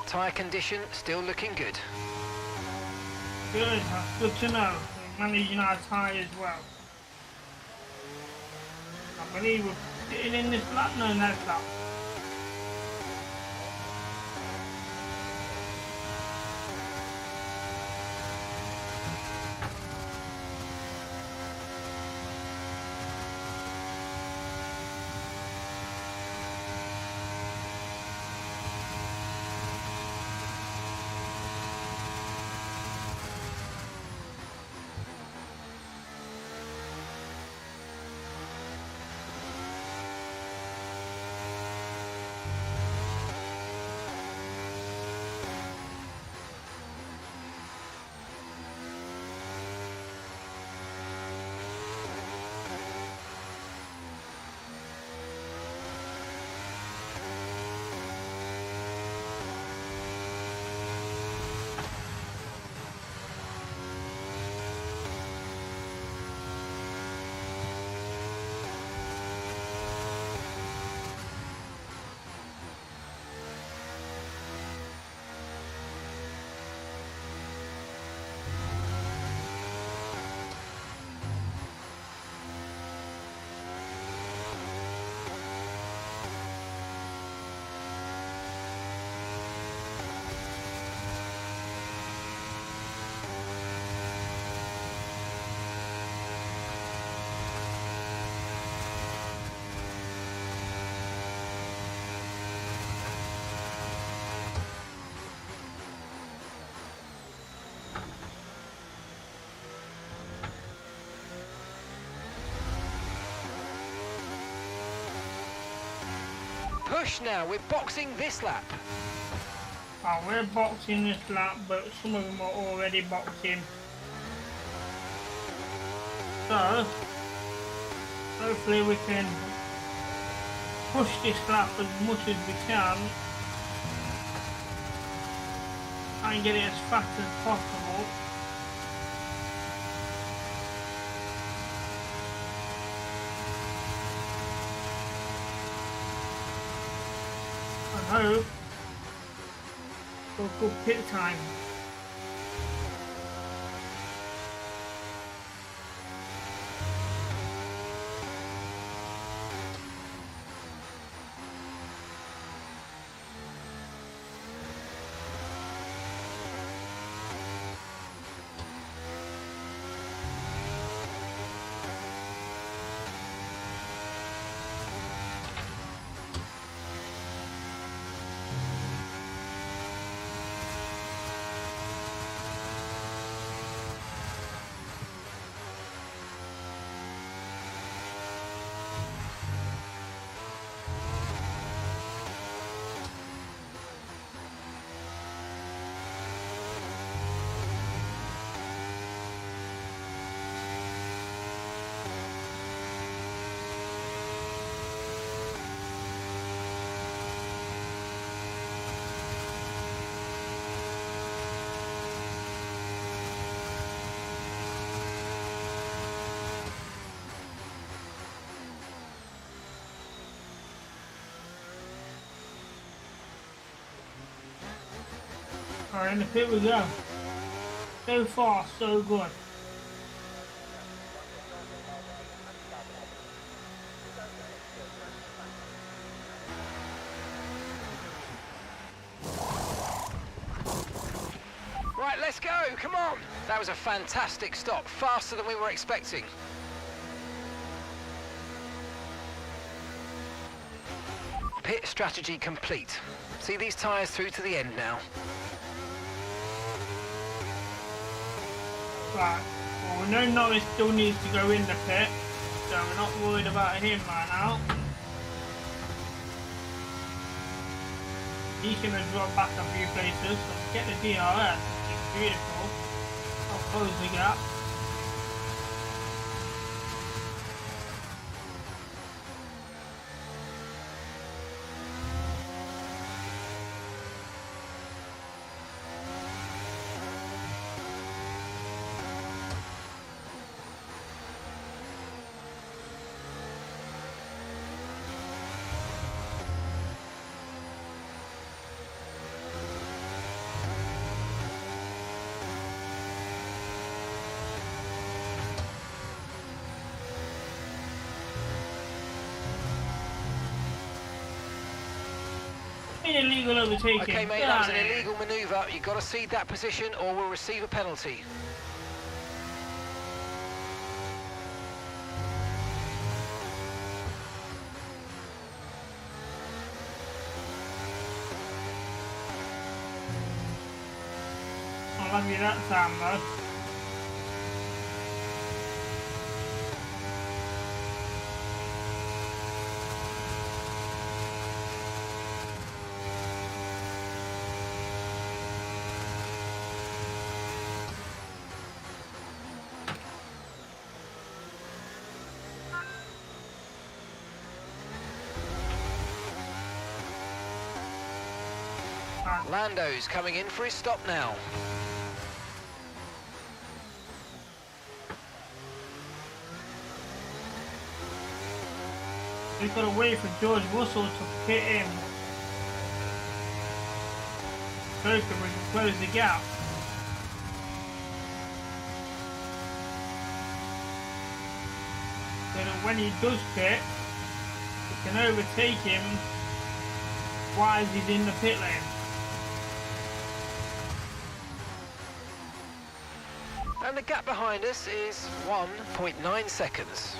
Tyre condition still looking good. Good, that's good to know. We're managing our tyre as well. I believe we're sitting in this lap, no, next lap. push now, we're boxing this lap. Oh, we're boxing this lap, but some of them are already boxing. So, hopefully we can push this lap as much as we can and get it as fast as possible. I hope for a good pit time. Alright, in the pit we go. So far, so good. Right, let's go, come on. That was a fantastic stop, faster than we were expecting. Pit strategy complete. See these tyres through to the end now. Right, well we know Norris still needs to go in the pit, so we're not worried about him right now. He's going to drop back a few places, so get the DRS, it's beautiful. I'll close the gap. Illegal overtaking. Okay, mate, that was an illegal manoeuvre. You've got to cede that position or we'll receive a penalty. I'll have you that time, though. Lando's coming in for his stop now. We've got to wait for George Russell to pit in. So we can close the gap. So that when he does pit, we can overtake him while he's in the pit lane. And the gap behind us is 1.9 seconds.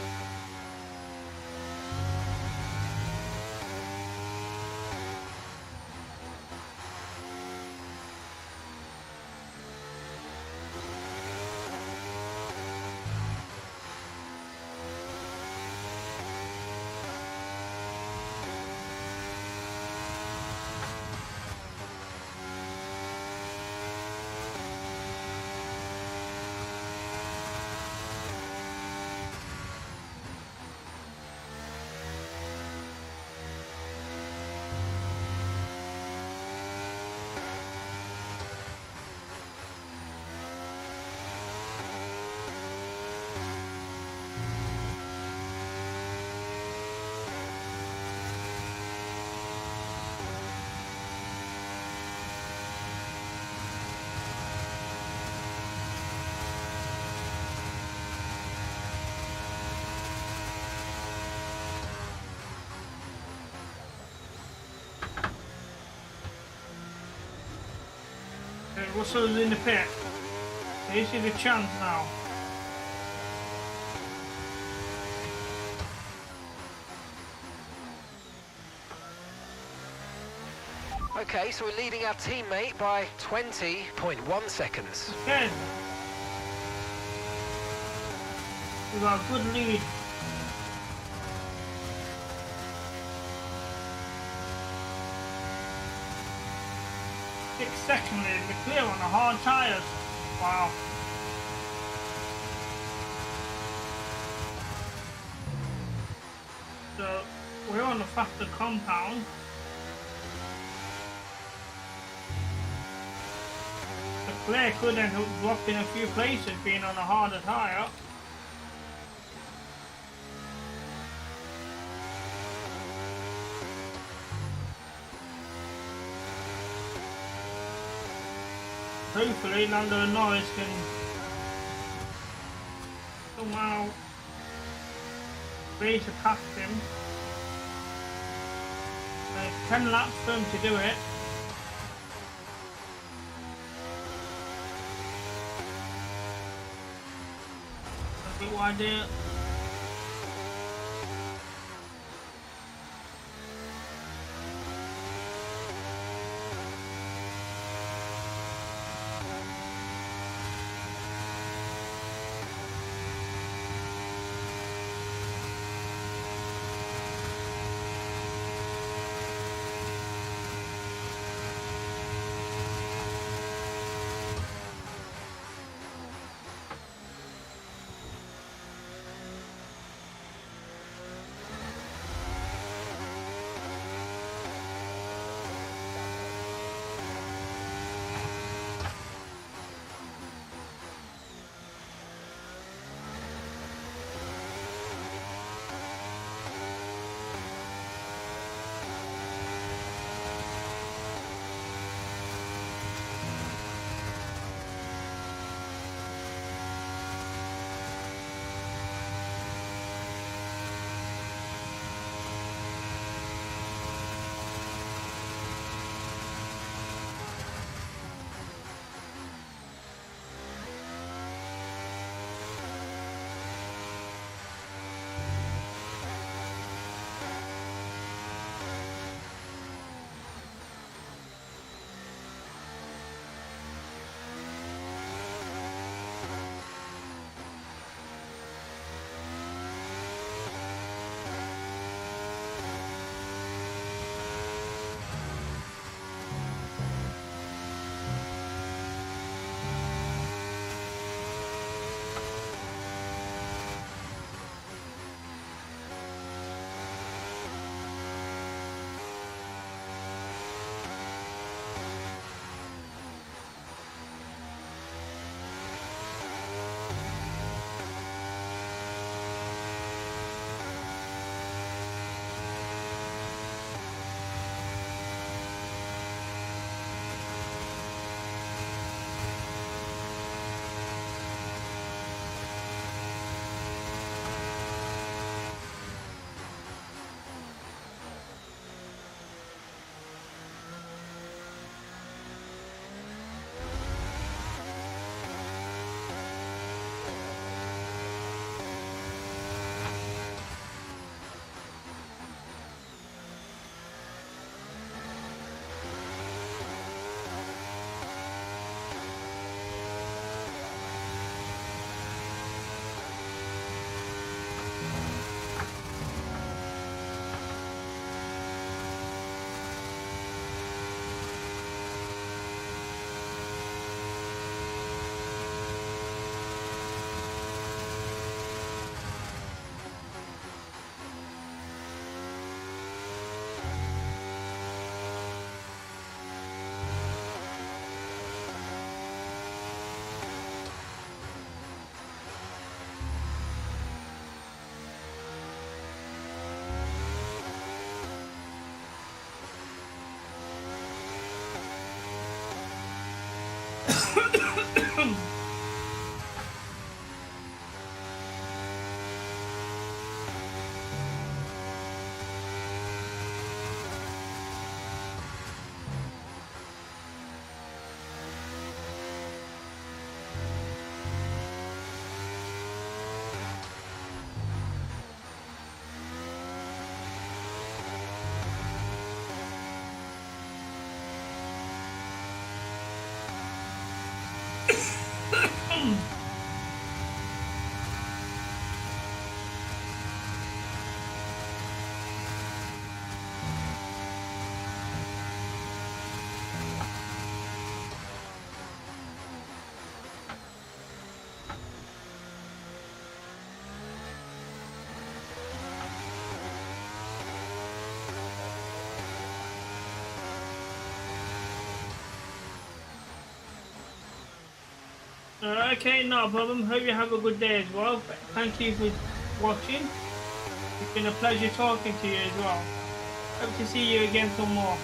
Russell's in the pit. This is a chance now. Okay, so we're leading our teammate by 20.1 seconds. Okay. We've got a good lead. Second lead, we're clear on the hard tyres. Wow. So we're on the faster compound. Leclerc could end up dropping a few places being on a harder tyre. Hopefully Lando Norris can somehow race past him. There's 10 laps for him to do it. A bit wide there. Okay, no problem. Hope you have a good day as well. Thank you for watching. It's been a pleasure talking to you as well. Hope to see you again some more.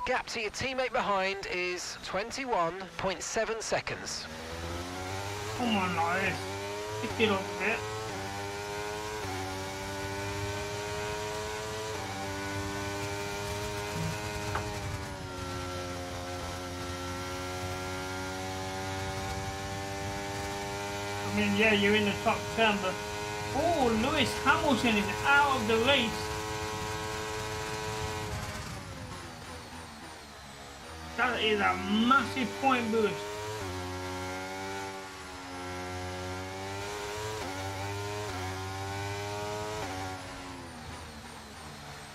Gap to your teammate behind is 21.7 seconds. Come on, Norris. Pick it up a bit. I mean, yeah, you're in the top 10, but... Oh, Lewis Hamilton is out of the race. That is a massive point boost.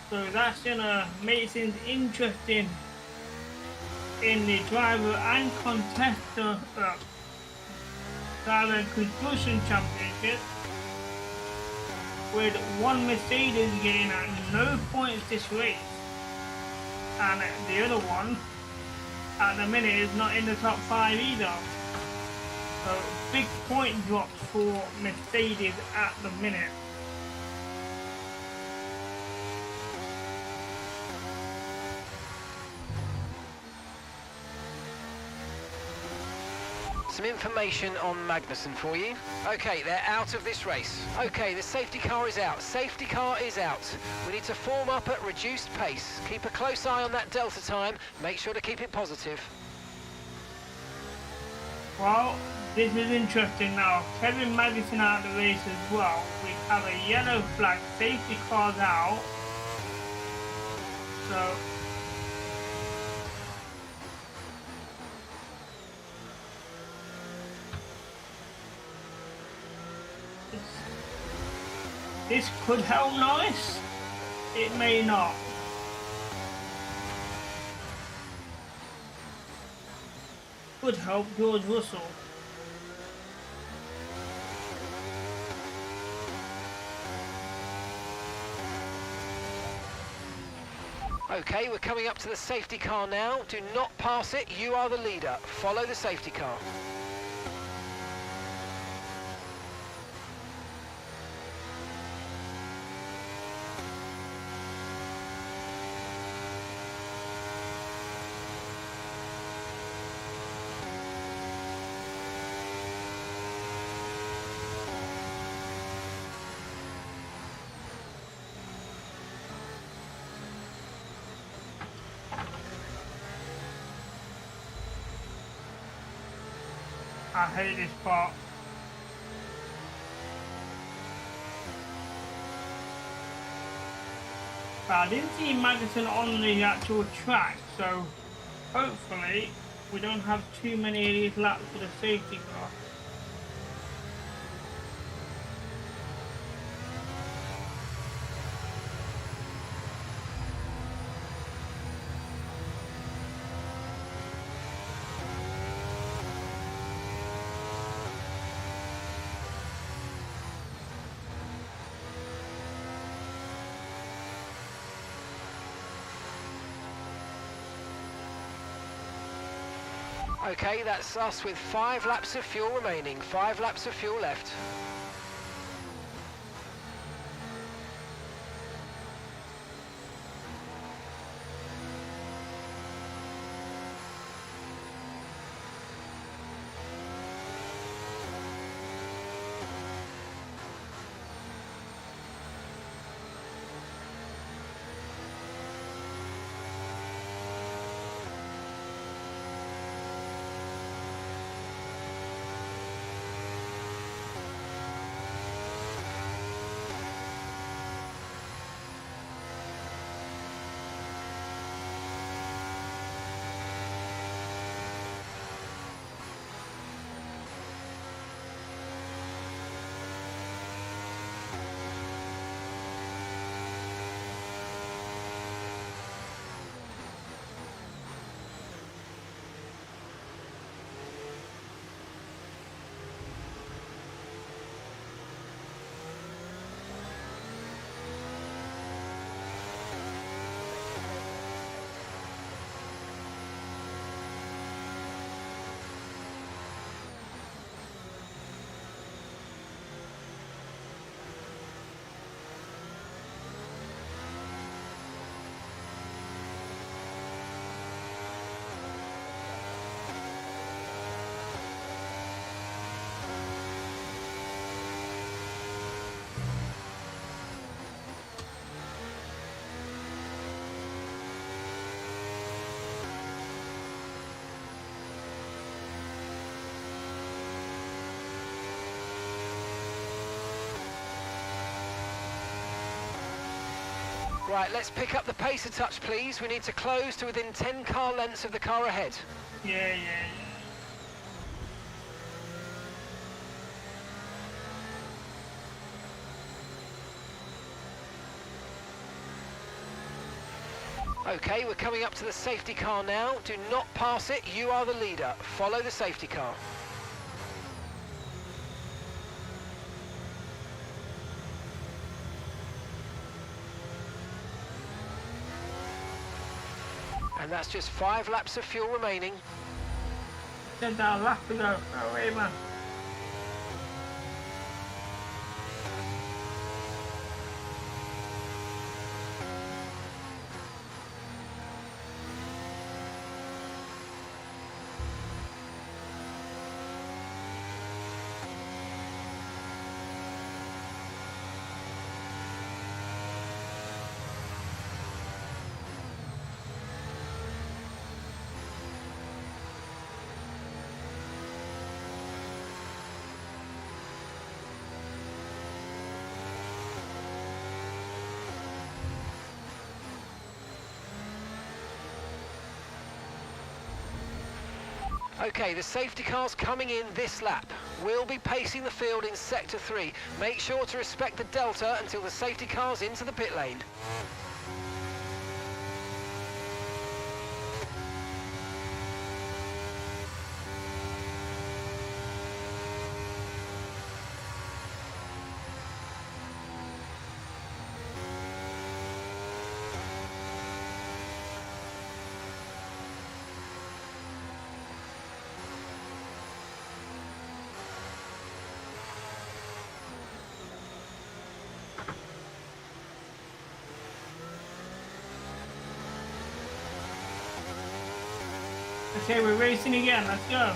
So that's gonna make things interesting in the driver and contester driver and construction championship, with one Mercedes getting no points this race, and the other one at the minute is not in the top 5 either. So big point drops for Mercedes at the minute. Some information on Magnussen for you. Okay, they're out of this race. Okay, the safety car is out. Safety car is out. We need to form up at reduced pace. Keep a close eye on that delta time. Make sure to keep it positive. Well, this is interesting now. Kevin Magnussen out of the race as well. We have a yellow flag. Safety car's out. So this could help Norris. It may not. Could help George Russell. Okay, we're coming up to the safety car now. Do not pass it. You are the leader. Follow the safety car. I hate this part. But I didn't see Magnussen on the actual track, so hopefully we don't have too many of these laps for the safety car. Okay, that's us with 5 laps of fuel remaining. 5 laps of fuel left. Right, let's pick up the pace a touch, please. We need to close to within 10 car lengths of the car ahead. Yeah. Okay, we're coming up to the safety car now. Do not pass it. You are the leader. Follow the safety car. And that's just 5 laps of fuel remaining. Said that a lap ago. No way, man. Okay, the safety car's coming in this lap. We'll be pacing the field in sector 3. Make sure to respect the delta until the safety car's into the pit lane. Okay, we're racing again. Let's go.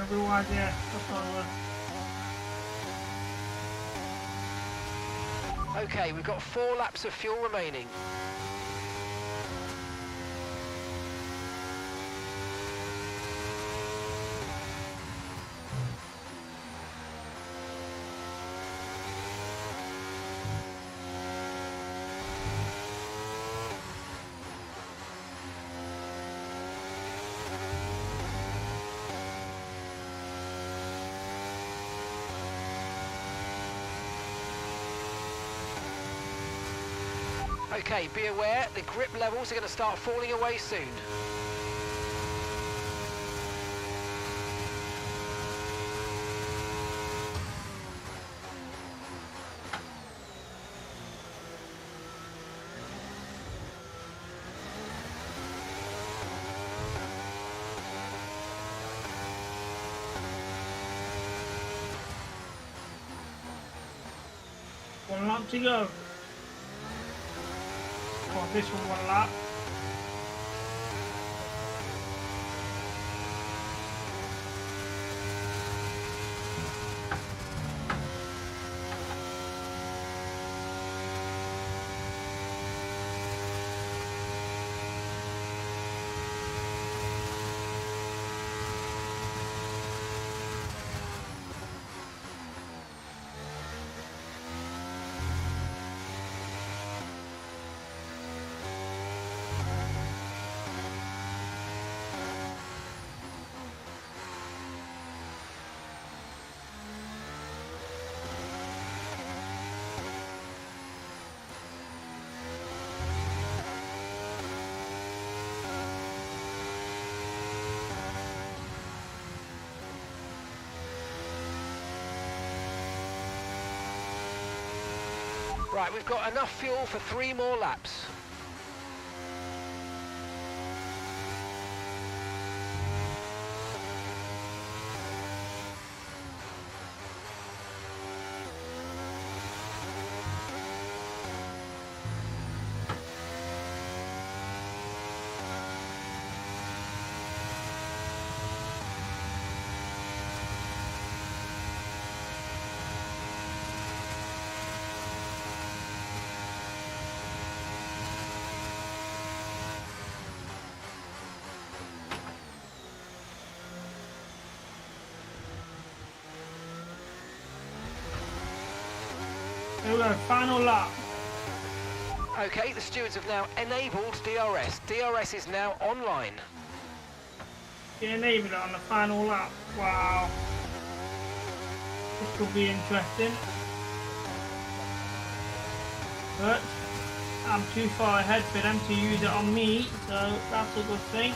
Everyone, yeah, that's all. Okay, we've got 4 laps of fuel remaining. Okay, be aware, the grip levels are going to start falling away soon. One lap to go. Oh, this one lap. Right, we've got enough fuel for 3 more laps. Here we go, final lap. Okay, the stewards have now enabled DRS. DRS is now online. Get enabled it on the final lap. Wow. This could be interesting. But I'm too far ahead for them to use it on me, so that's a good thing.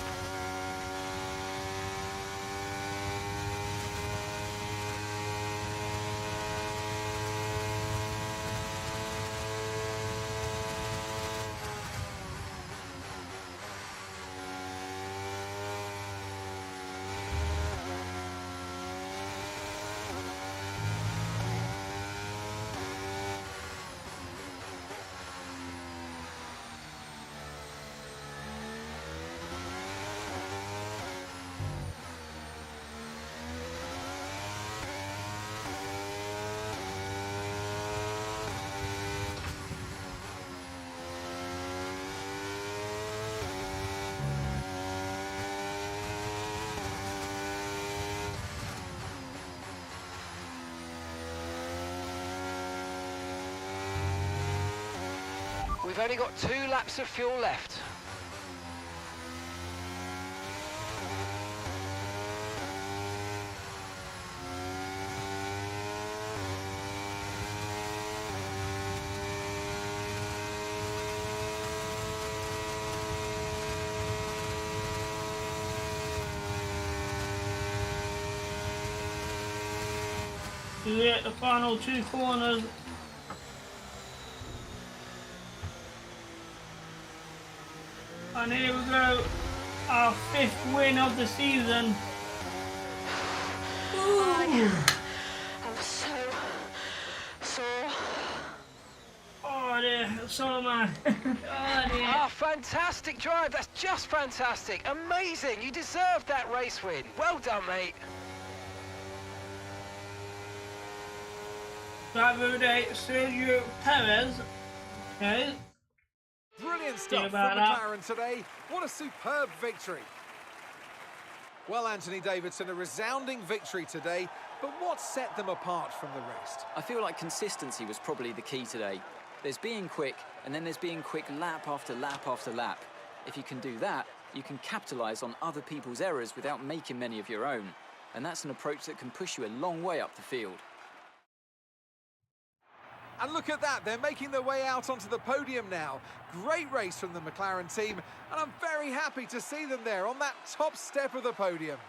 We've only got 2 laps of fuel left. We're at the final 2 corners. And here we go, our 5th win of the season. I'm so sore. Oh dear, so am I. Oh dear. Ah, fantastic drive. That's just fantastic. Amazing. You deserved that race win. Well done, mate. Driver of the day, Sergio Perez. Okay. Brilliant stuff from about that. McLaren today. What a superb victory. Well, Anthony Davidson, a resounding victory today, but what set them apart from the rest? I feel like consistency was probably the key today. There's being quick, and then there's being quick lap after lap after lap. If you can do that, you can capitalise on other people's errors without making many of your own. And that's an approach that can push you a long way up the field. And look at that, they're making their way out onto the podium now. Great race from the McLaren team, and I'm very happy to see them there on that top step of the podium.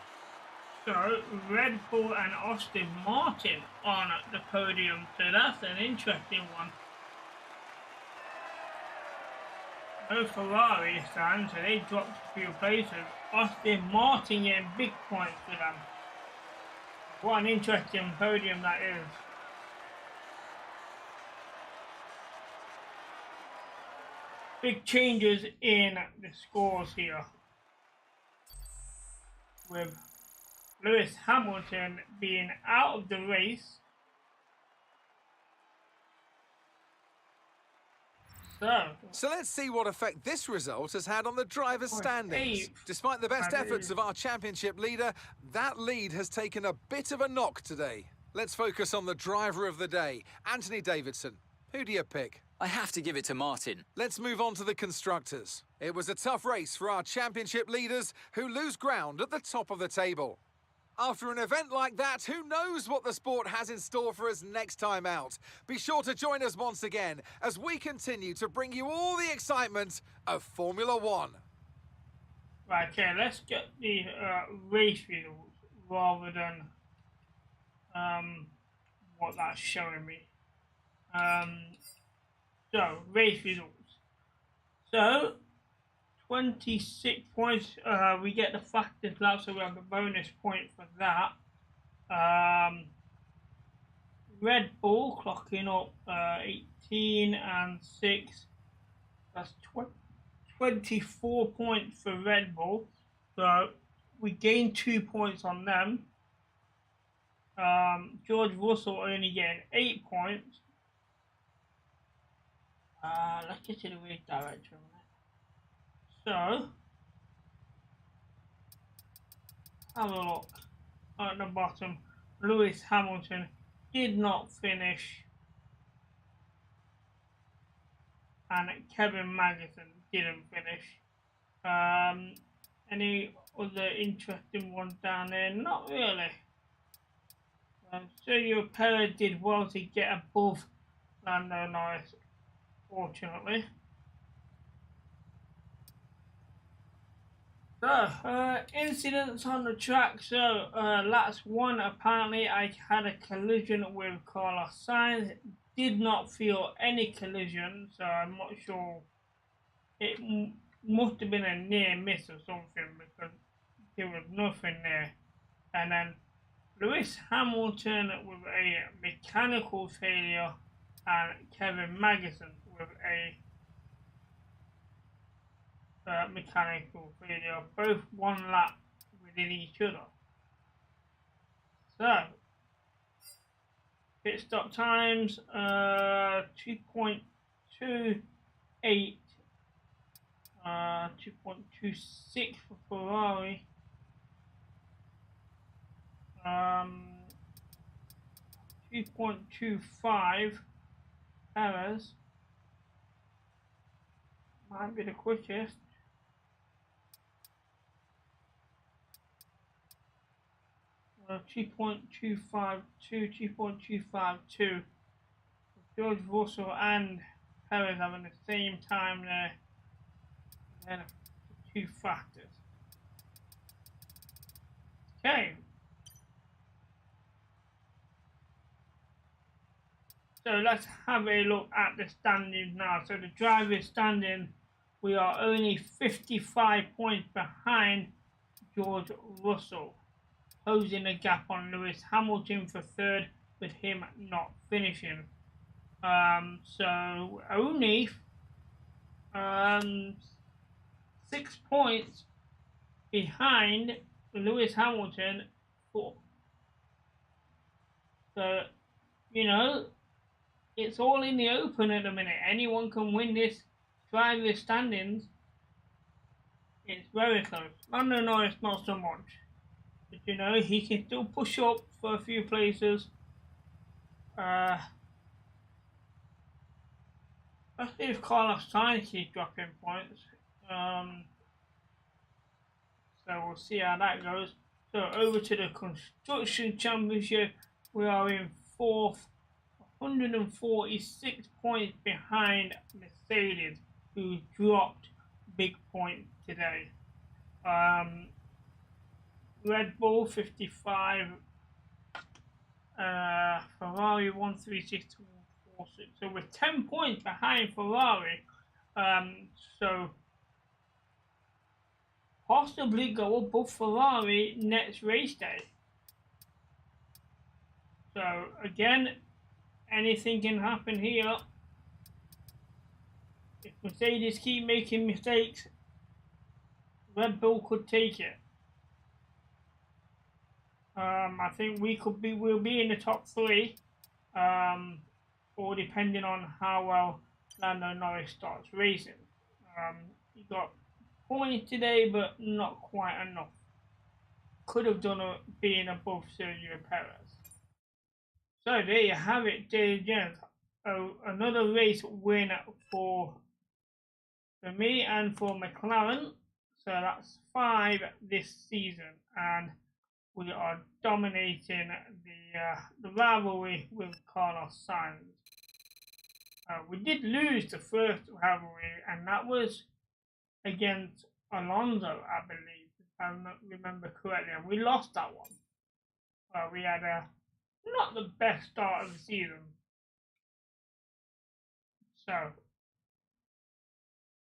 So, Red Bull and Aston Martin on the podium, so that's an interesting one. No Ferrari this time, so they dropped a few places. Aston Martin getting big points for them. What an interesting podium that is. Big changes in the scores here, with Lewis Hamilton being out of the race. So let's see what effect this result has had on the drivers' standings. Despite the best efforts of our championship leader, that lead has taken a bit of a knock today. Let's focus on the driver of the day, Anthony Davidson. Who do you pick? I have to give it to Martin. Let's move on to the constructors. It was a tough race for our championship leaders who lose ground at the top of the table. After an event like that, who knows what the sport has in store for us next time out? Be sure to join us once again as we continue to bring you all the excitement of Formula One. Right, okay, let's get the race results rather than what that's showing me. So, race results. So, 26 points, we get the fastest lap, so we have a bonus point for that. Red Bull clocking up 18 and 6. That's 24 points for Red Bull. So, we gained 2 points on them. George Russell only getting 8 points. Let's get to the race director. So, have a look at the bottom. Lewis Hamilton did not finish, and Kevin Magnussen didn't finish. Any other interesting ones down there? Not really. Sergio Perez did well to get above Lando Norris, fortunately. So, incidents on the track. So, last one, apparently I had a collision with Carlos Sainz. Did not feel any collision, so I'm not sure. It must have been a near miss or something because there was nothing there. And then Lewis Hamilton with a mechanical failure, and Kevin Magnussen with a mechanical failure, both 1 lap within each other. So, pit stop times 2.28, 2.26 for Ferrari, 2.25 Perez, Might be the quickest. Uh, 2.252, 2.252. George Russell and Perez having the same time there. And then two factors. Okay. So let's have a look at the standings now. So the driver's standing, we are only 55 points behind George Russell, closing the gap on Lewis Hamilton for third, with him not finishing. So only 6 points behind Lewis Hamilton. So, you know, it's all in the open at the minute. Anyone can win this driver's standings. It's very close. Lando Norris not so much. But you know, he can still push up for a few places. Let's see if Carlos Sainz keeps dropping points. So we'll see how that goes. So over to the Construction Championship. We are in fourth, 146 points behind Mercedes, who dropped big points today. Red Bull 55, Ferrari 136 to 146. So we're 10 points behind Ferrari. So possibly go above Ferrari next race day. So again, anything can happen here. If Mercedes keep making mistakes, Red Bull could take it. I think we'll be in the top three, or depending on how well Lando Norris starts racing. He got points today, but not quite enough. Could have done it being above Sergio Perez. So there you have it, ladies and gents. Another race win for me and for McLaren. So that's 5 this season, and we are dominating the rivalry with Carlos Sainz. We did lose the first rivalry, and that was against Alonso, I believe, if I remember correctly, and we lost that one. We had not the best start of the season. So,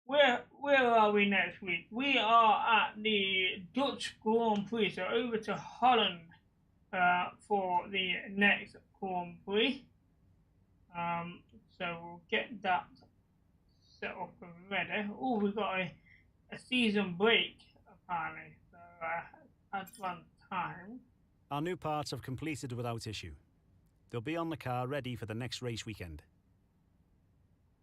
where are we next week? We are at the Dutch Grand Prix, so over to Holland for the next Grand Prix. So we'll get that set up and ready. Oh, we've got a season break apparently, so advanced time. Our new parts have completed without issue. They'll be on the car ready for the next race weekend.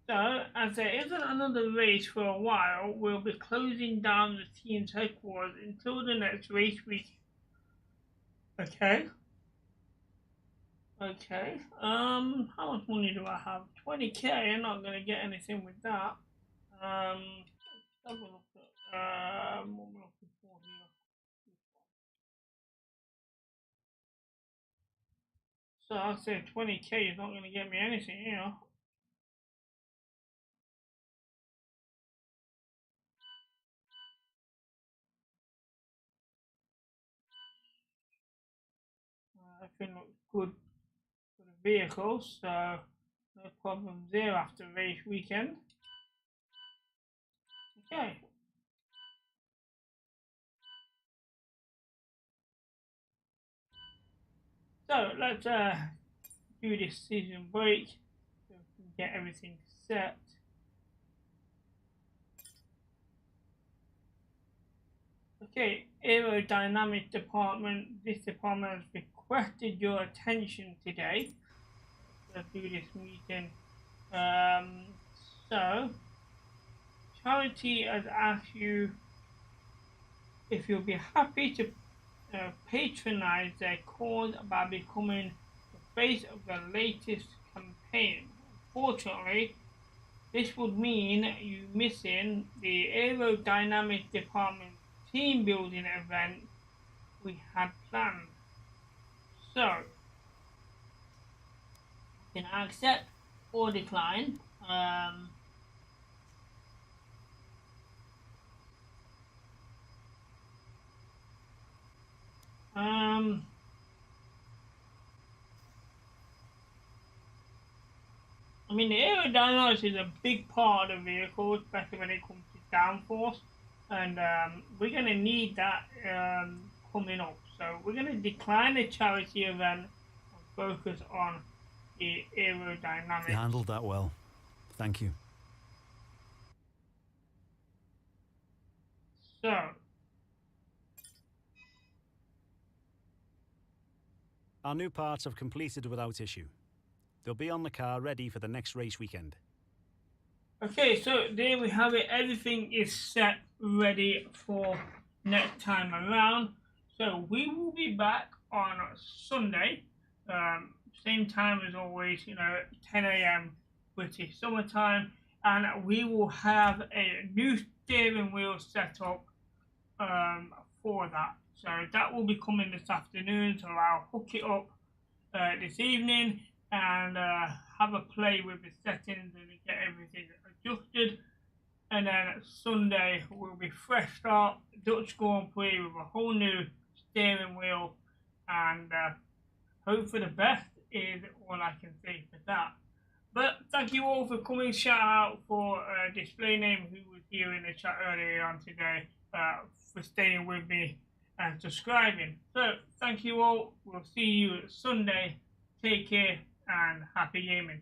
So, as there isn't another race for a while, we'll be closing down the team's headquarters until the next race week. Okay. Okay. How much money do I have? 20k. I'm not gonna get anything with that. Let's have a look at what we're looking for here. So I'll say 20k is not gonna get me anything, you know. Everything looks good for the vehicle, so no problems there after race weekend. Okay. So let's do this season break so we can get everything set. Okay, aerodynamic department. This department has requested your attention today. Let's do this meeting. So, Charity has asked you if you'll be happy to patronize their cause by becoming the face of the latest campaign. Unfortunately, this would mean you missing the aerodynamic department team building event we had planned. So, you can accept or decline. I mean, the aerodynamics is a big part of the vehicle, especially when it comes to downforce, and we're going to need that coming up. So we're going to decline the charity event and focus on the aerodynamics. You handled that well. Thank you. So, our new parts have completed without issue. They'll be on the car ready for the next race weekend. okay, so there we have it. Everything is set, ready for next time around. So we will be back on Sunday, same time as always, 10 a.m. British summertime, and we will have a new steering wheel set up for that. So that will be coming this afternoon, so I'll hook it up this evening and have a play with the settings and get everything adjusted. And then Sunday will be fresh start, Dutch Grand Prix with a whole new steering wheel, and hope for the best is all I can say for that. But thank you all for coming. Shout out for display name who was here in the chat earlier on today for staying with me and subscribing. So thank you all. We'll see you Sunday. Take care and happy gaming.